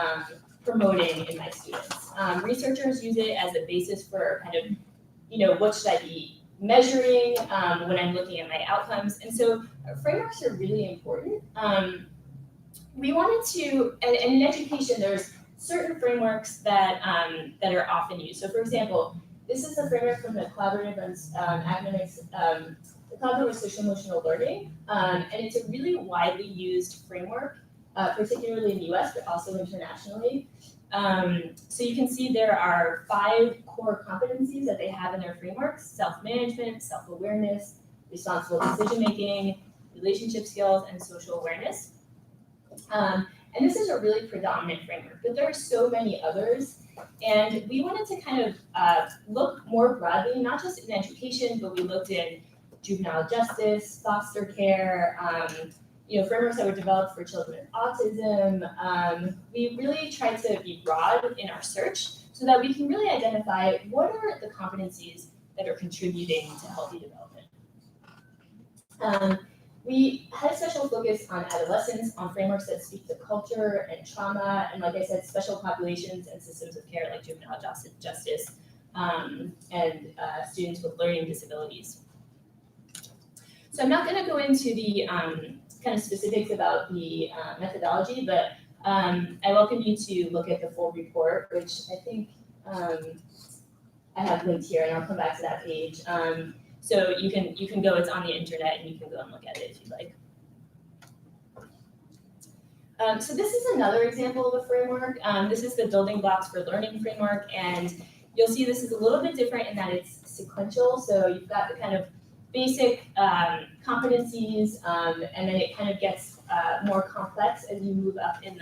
[SPEAKER 9] promoting in my students? Researchers use it as a basis for kind of, what should I be measuring when I'm looking at my outcomes? And so frameworks are really important. We wanted to, and in education, there's certain frameworks that are often used. So for example, this is a framework from the Collaborative Academics, the Collaborative Social-Emotional Learning, and it's a really widely used framework, particularly in the US, but also internationally. So you can see there are 5 core competencies that they have in their frameworks: self-management, self-awareness, responsible decision-making, relationship skills, and social awareness. And this is a really predominant framework, but there are so many others. And we wanted to kind of look more broadly, not just in education, but we looked in juvenile justice, foster care, frameworks that were developed for children with autism. We really tried to be broad in our search so that we can really identify what are the competencies that are contributing to healthy development. We had a special focus on adolescents, on frameworks that speak to culture and trauma, and like I said, special populations and systems of care like juvenile justice and students with learning disabilities. So I'm not going to go into the kind of specifics about the methodology, but I welcome you to look at the full report, which I think I have linked here, and I'll come back to that page. So you can go, it's on the internet, and you can go and look at it if you'd like. So this is another example of a framework. This is the Building Blocks for Learning framework, and you'll see this is a little bit different in that it's sequential. So you've got the kind of basic competencies, and then it kind of gets more complex as you move up in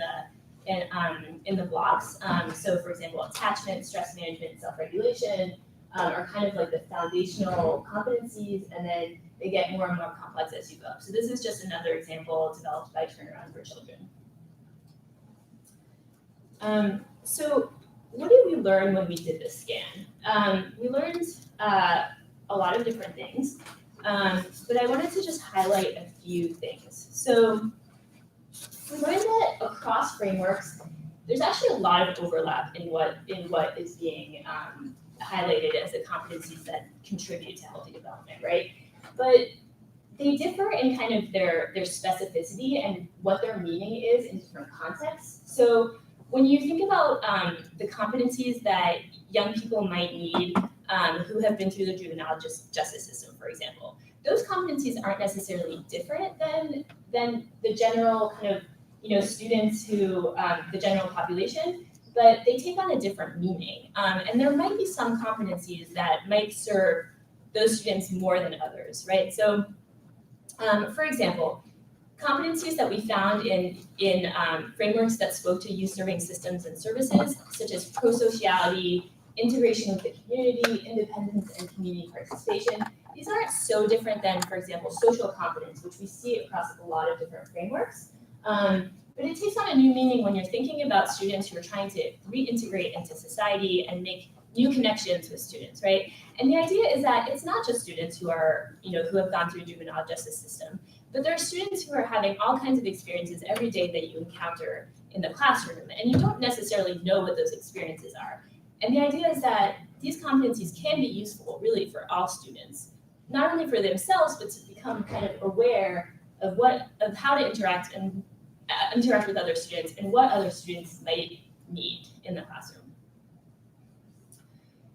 [SPEAKER 9] the blocks. So for example, attachment, stress management, self-regulation are kind of like the foundational competencies, and then they get more and more complex as you go up. So this is just another example developed by Turnaround for Children. So what did we learn when we did this scan? We learned a lot of different things, but I wanted to just highlight a few things. So we learned that across frameworks, there's actually a lot of overlap in what is being highlighted as the competencies that contribute to healthy development, right? But they differ in kind of their specificity and what their meaning is in different contexts. So when you think about the competencies that young people might need who have been through the juvenile justice system, for example, those competencies aren't necessarily different than the general kind of students who the general population, but they take on a different meaning. And there might be some competencies that might serve those students more than others, right? So, for example, competencies that we found in frameworks that spoke to youth-serving systems and services, such as pro-sociality, integration with the community, independence, and community participation. These aren't so different than, for example, social competence, which we see across a lot of different frameworks. But it takes on a new meaning when you're thinking about students who are trying to reintegrate into society and make new connections with students, right? And the idea is that it's not just students who are, who have gone through juvenile justice system, but there are students who are having all kinds of experiences every day that you encounter in the classroom, and you don't necessarily know what those experiences are. And the idea is that these competencies can be useful, really, for all students, not only for themselves, but to become kind of aware of how to interact with other students and what other students might need in the classroom.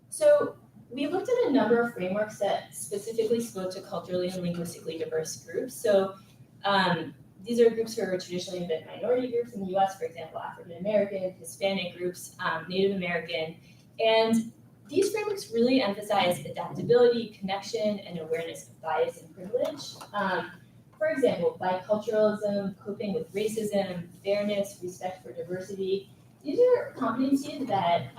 [SPEAKER 9] So we looked at a number of frameworks that specifically spoke to culturally and linguistically diverse groups. So these are groups who are traditionally been minority groups in the US, for example, African American, Hispanic groups, Native American. And these frameworks really emphasize adaptability, connection, and awareness of bias and privilege. For example, biculturalism, coping with racism, fairness, respect for diversity. These are competencies that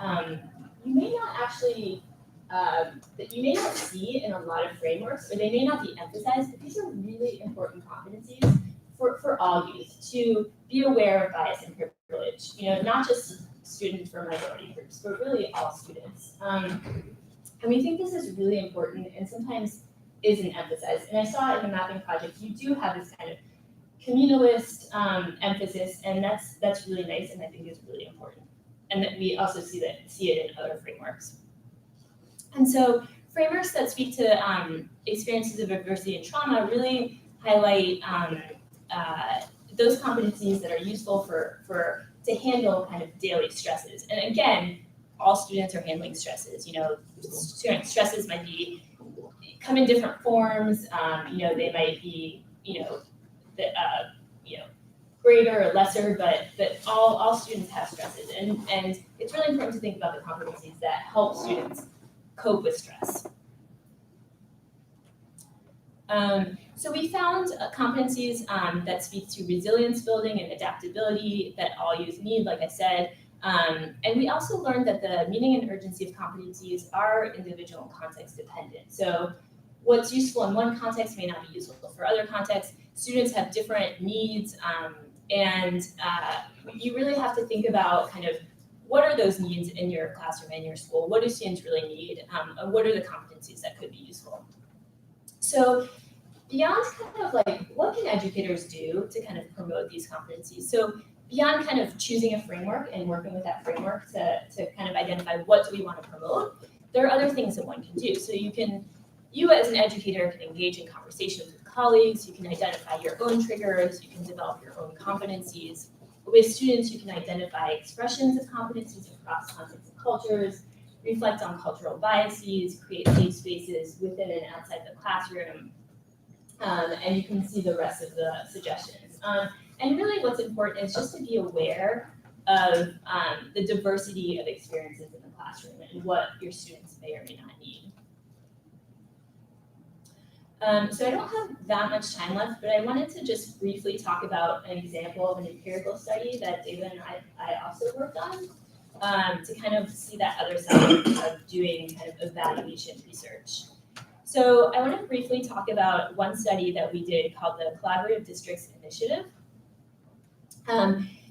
[SPEAKER 9] you may not actually, that you may not see in a lot of frameworks, or they may not be emphasized, but these are really important competencies for all youth to be aware of bias and privilege, not just students from minority groups, but really all students. And we think this is really important and sometimes isn't emphasized. And I saw in the mapping project, you do have this kind of communalist emphasis, and that's really nice, and I think is really important. And that we also see it in other frameworks. And so frameworks that speak to experiences of adversity and trauma really highlight those competencies that are useful to handle kind of daily stresses. And again, all students are handling stresses. Stresses might come in different forms. They might be, greater or lesser, but all students have stresses. And it's really important to think about the competencies that help students cope with stress. So we found competencies that speak to resilience building and adaptability that all youth need, like I said. And we also learned that the meaning and urgency of competencies are individual and context dependent. So what's useful in one context may not be useful for other contexts. Students have different needs, and you really have to think about kind of what are those needs in your classroom and your school? What do students really need? And what are the competencies that could be useful? So beyond kind of like what can educators do to kind of promote these competencies? So beyond kind of choosing a framework and working with that framework to kind of identify what do we want to promote, there are other things that one can do. So you as an educator can engage in conversations with colleagues, you can identify your own triggers, you can develop your own competencies. With students, you can identify expressions of competencies across contexts and cultures, reflect on cultural biases, create safe spaces within and outside the classroom, and you can see the rest of the suggestions. And really what's important is just to be aware of the diversity of experiences in the classroom and what your students may or may not need. So I don't have that much time left, but I wanted to just briefly talk about an example of an empirical study that David and I also worked on to kind of see that other side of doing kind of evaluation research. So I want to briefly talk about one study that we did called the Collaborative Districts Initiative.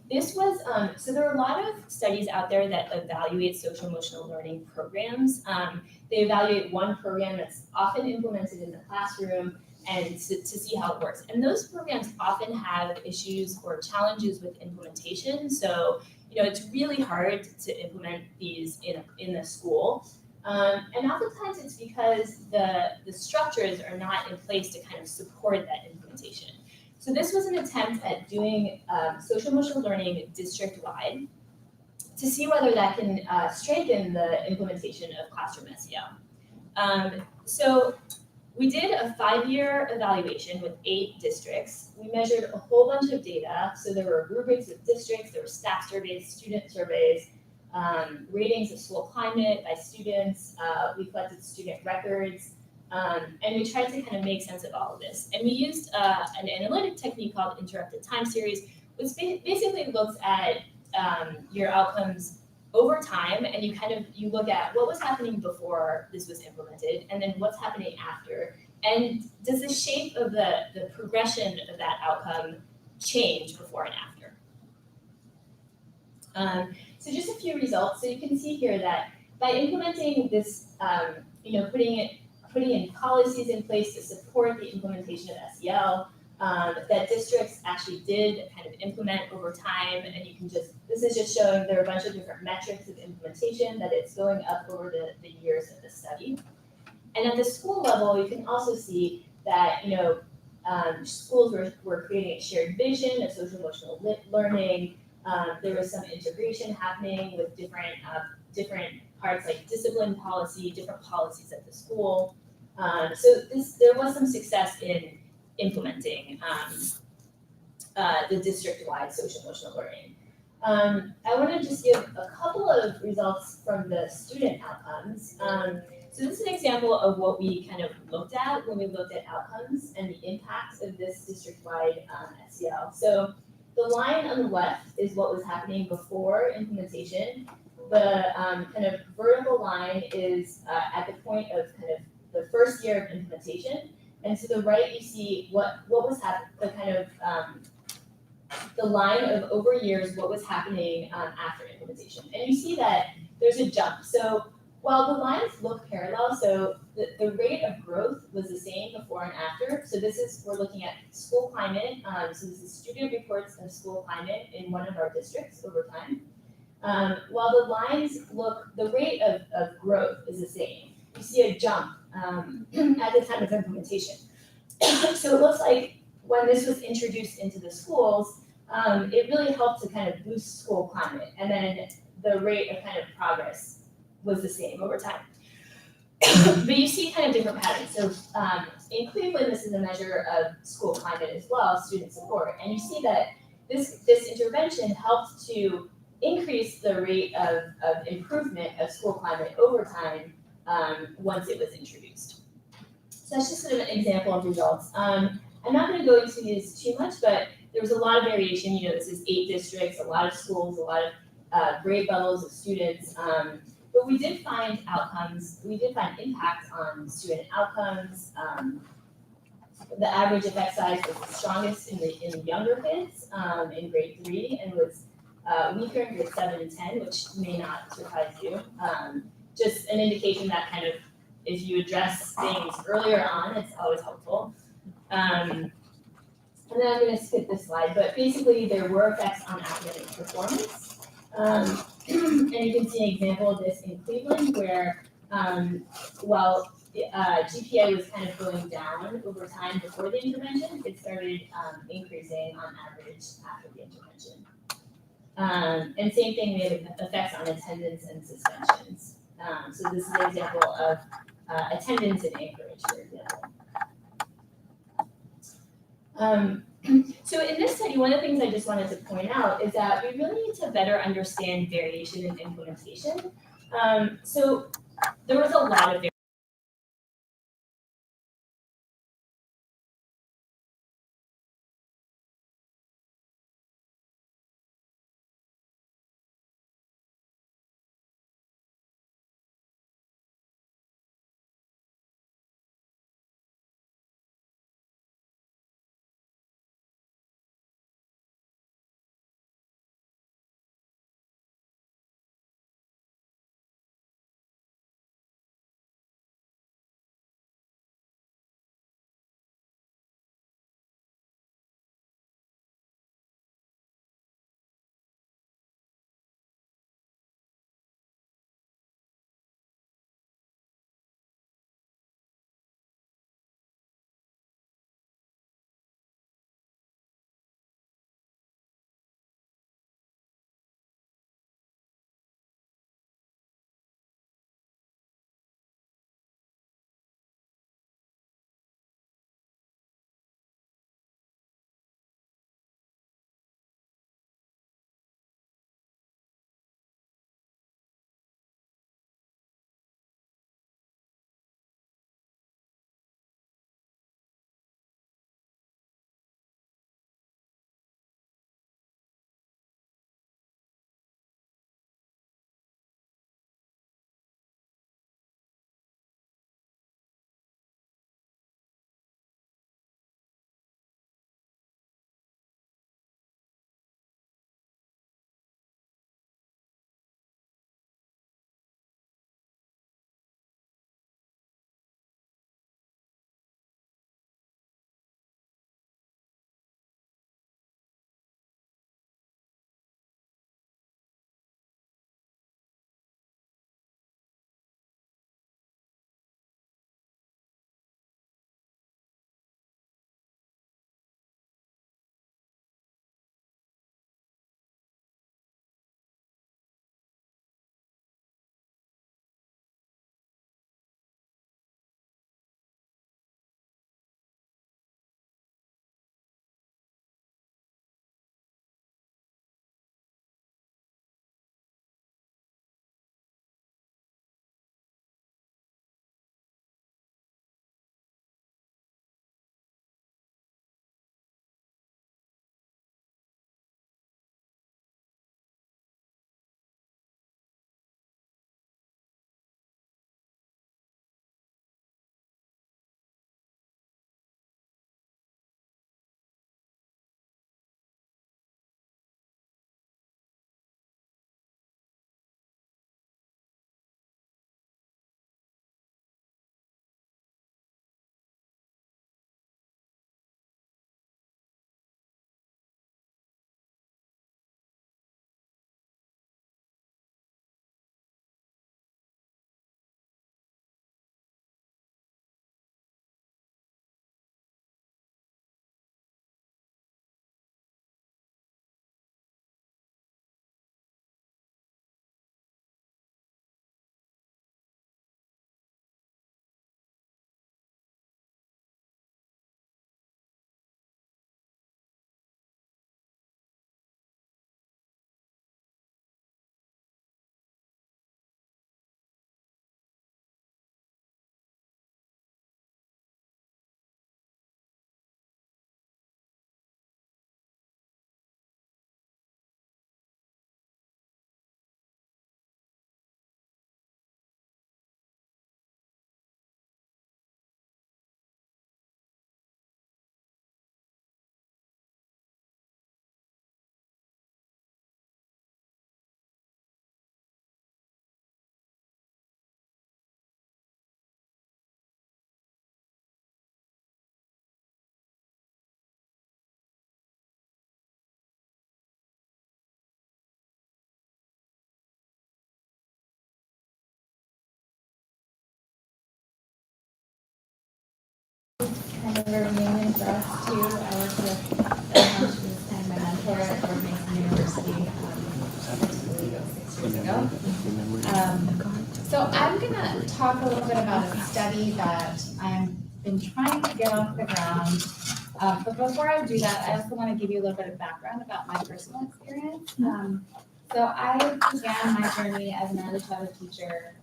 [SPEAKER 9] This was, so there are a lot of studies out there that evaluate social emotional learning programs. They evaluate one program that's often implemented in the classroom and to see how it works. And those programs often have issues or challenges with implementation. So, you know, it's really hard to implement these in the school. And oftentimes it's because the structures are not in place to kind of support that implementation. So this was an attempt at doing social emotional learning district-wide to see whether that can strengthen the implementation of classroom SEL. So we did a 5-year evaluation with 8 districts. We measured a whole bunch of data. So there were rubrics of districts, there were staff surveys, student surveys, ratings of school climate by students. We collected student records. And we tried to kind of make sense of all of this. And we used an analytic technique called interrupted time series, which basically looks at your outcomes over time, and you look at what was happening before this was implemented, and then what's happening after. And does the shape of the progression of that outcome change before and after? So just a few results. So you can see here that by implementing this, putting in policies in place to support the implementation of SEL, that districts actually did kind of implement over time, and you can this is just showing there are a bunch of different metrics of implementation, that it's going up over the years of the study. And at the school level, you can also see that, schools were creating a shared vision of social emotional learning. There was some integration happening with different parts like discipline policy, different policies at the school. So there was some success in implementing the district-wide social emotional learning. I want to just give a couple of results from the student outcomes. So this is an example of what we kind of looked at when we looked at outcomes and the impacts of this district-wide SEL. So the line on the left is what was happening before implementation. The kind of vertical line is at the point of kind of the first year of implementation. And to the right, you see what was happening, the kind of the line of over years, what was happening after implementation. And you see that there's a jump. So while the lines look parallel, so the rate of growth was the same before and after. So we're looking at school climate. So this is student reports of school climate in one of our districts over time. While the lines the rate of growth is the same. You see a jump at the time of implementation. So it looks like when this was introduced into the schools, it really helped to kind of boost school climate. And then the rate of kind of progress was the same over time. But you see kind of different patterns. So in Cleveland, this is a measure of school climate as well, student support. And you see that this intervention helped to increase the rate of improvement of school climate over time once it was introduced. So that's just sort of an example of results. I'm not going to go into this too much, but there was a lot of variation. You know, this is 8 districts, a lot of schools, a lot of grade levels of students. But we did find outcomes. We did find impacts on student outcomes. The average effect size was the strongest in the younger kids in grade 3 and was weaker in grade 7 and 10, which may not surprise you. Just an indication that kind of if you address things earlier on, it's always helpful. And then I'm going to skip this slide, but basically there were effects on academic performance. And you can see an example of this in Cleveland where while GPA was kind of going down over time before the intervention, it started increasing on average after the intervention. And same thing, we have effects on attendance and suspensions. So this is an example of attendance in Anchorage, for example. So in this study, one of the things I just wanted to point out is that we really need to better understand variation in implementation. So there was a lot of
[SPEAKER 7] kind of a reunion for us too. I worked with Ilham, she was kind of my mentor at George Mason University, I believe it was 6 years ago. So I'm gonna talk a little bit about a study that I've been trying to get off the ground. But before I do that, I also want to give you a little bit of background about my personal experience. So I began my journey as an early childhood teacher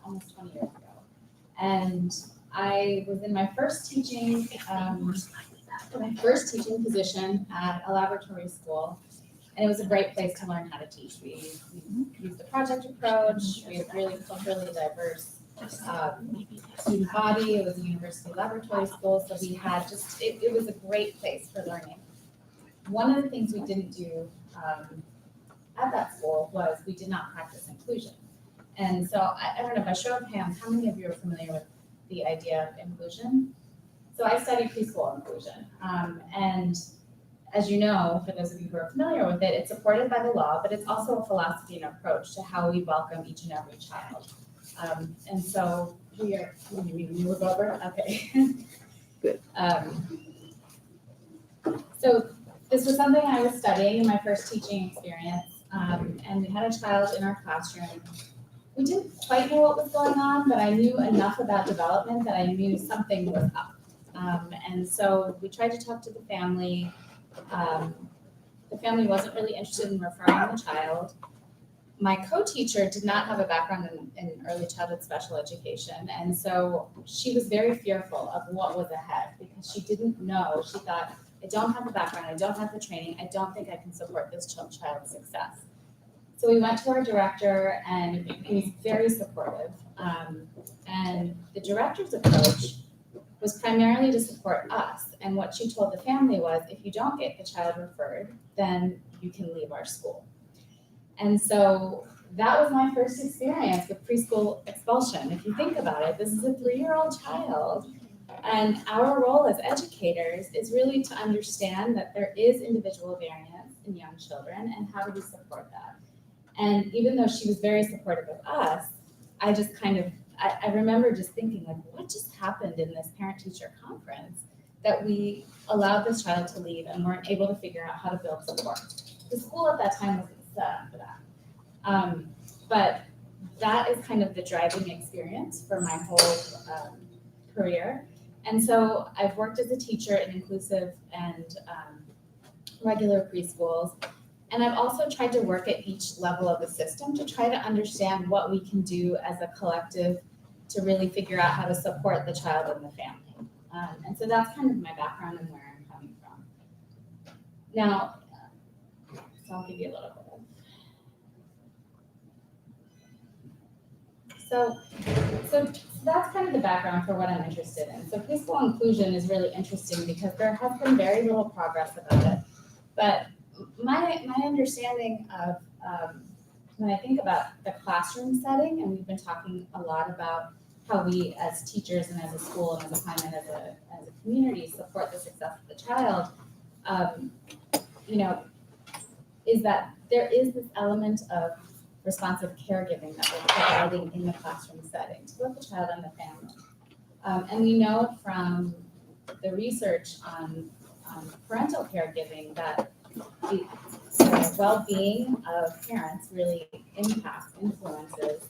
[SPEAKER 7] almost 20 years ago. And I was in my first teaching position at a laboratory school. And it was a great place to learn how to teach. We used a project approach. We had really culturally diverse student body. It was a university laboratory school, so we had just, it was a great place for learning. One of the things we didn't do at that school was we did not practice inclusion. And so I don't know, by show of hands, how many of you are familiar with the idea of inclusion? So I studied preschool inclusion. And as you know, for those of you who are familiar with it, it's supported by the law, but it's also a philosophy and approach to how we welcome each and every child. And so we are, you move over? Okay.
[SPEAKER 15] Good.
[SPEAKER 7] So this was something I was studying in my first teaching experience. And we had a child in our classroom. We didn't quite know what was going on, but I knew enough about development that I knew something was up. And so we tried to talk to the family. The family wasn't really interested in referring the child. My co-teacher did not have a background in early childhood special education, and so she was very fearful of what was ahead because she didn't know. She thought, I don't have the background, I don't have the training, I don't think I can support this child's success. So we went to our director, and he was very supportive. And the director's approach was primarily to support us, and what she told the family was, if you don't get the child referred, then you can leave our school. And so that was my first experience with preschool expulsion. If you think about it, this is a 3-year-old child, and our role as educators is really to understand that there is individual variance in young children, and how do we support that? And even though she was very supportive of us, I just I remember just thinking, like, what just happened in this parent-teacher conference that we allowed this child to leave and weren't able to figure out how to build support? The school at that time wasn't set up for that. But that is kind of the driving experience for my whole career. And so I've worked as a teacher in inclusive and regular preschools. And I've also tried to work at each level of the system to try to understand what we can do as a collective to really figure out how to support the child and the family. And so that's kind of my background and where I'm coming from. Now, so I'll give you a little bit of. So that's kind of the background for what I'm interested in. So preschool inclusion is really interesting because there has been very little progress about it. But my understanding of when I think about the classroom setting, and we've been talking a lot about how we as teachers and as a school and as a climate, as a community support the success of the child, is that there is this element of responsive caregiving that we're providing in the classroom setting to both the child and the family. And we know from the research on parental caregiving that the well-being of parents really influences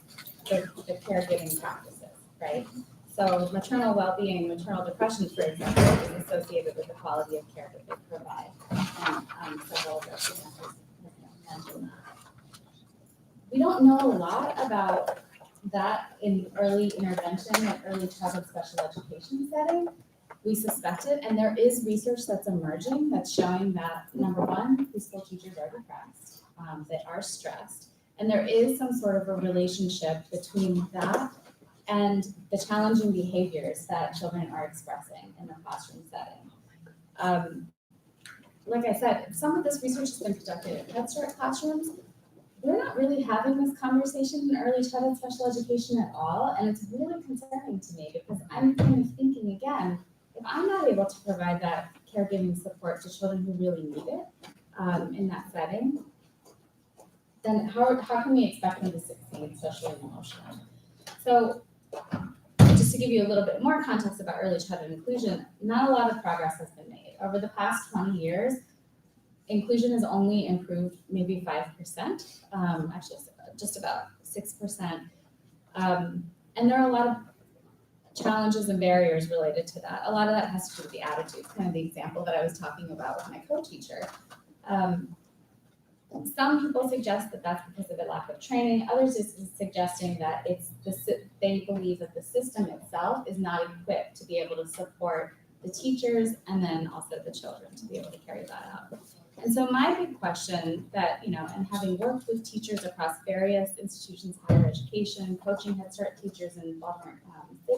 [SPEAKER 7] the caregiving practices, right? So maternal well-being, maternal depression, for example, is associated with the quality of care that they provide. And several of our presenters mentioned that. We don't know a lot about that in early intervention and early childhood special education setting. We suspect it, and there is research that's emerging that's showing that, number one, preschool teachers are depressed, they are stressed, and there is some sort of a relationship between that and the challenging behaviors that children are expressing in the classroom setting. Like I said, some of this research has been conducted in Head Start classrooms. We're not really having this conversation in early childhood special education at all, and it's really concerning to me because I'm kind of thinking again, if I'm not able to provide that caregiving support to children who really need it in that setting, then how can we expect them to succeed socially and emotionally? So just to give you a little bit more context about early childhood inclusion, not a lot of progress has been made. Over the past 20 years, inclusion has only improved maybe 5%, actually just about 6%. And there are a lot of challenges and barriers related to that. A lot of that has to do with the attitudes, kind of the example that I was talking about with my co-teacher. Some people suggest that that's because of a lack of training. Others is suggesting that they believe that the system itself is not equipped to be able to support the teachers and then also the children to be able to carry that out. And so my big question that, and having worked with teachers across various institutions, higher education, coaching Head Start teachers in Baltimore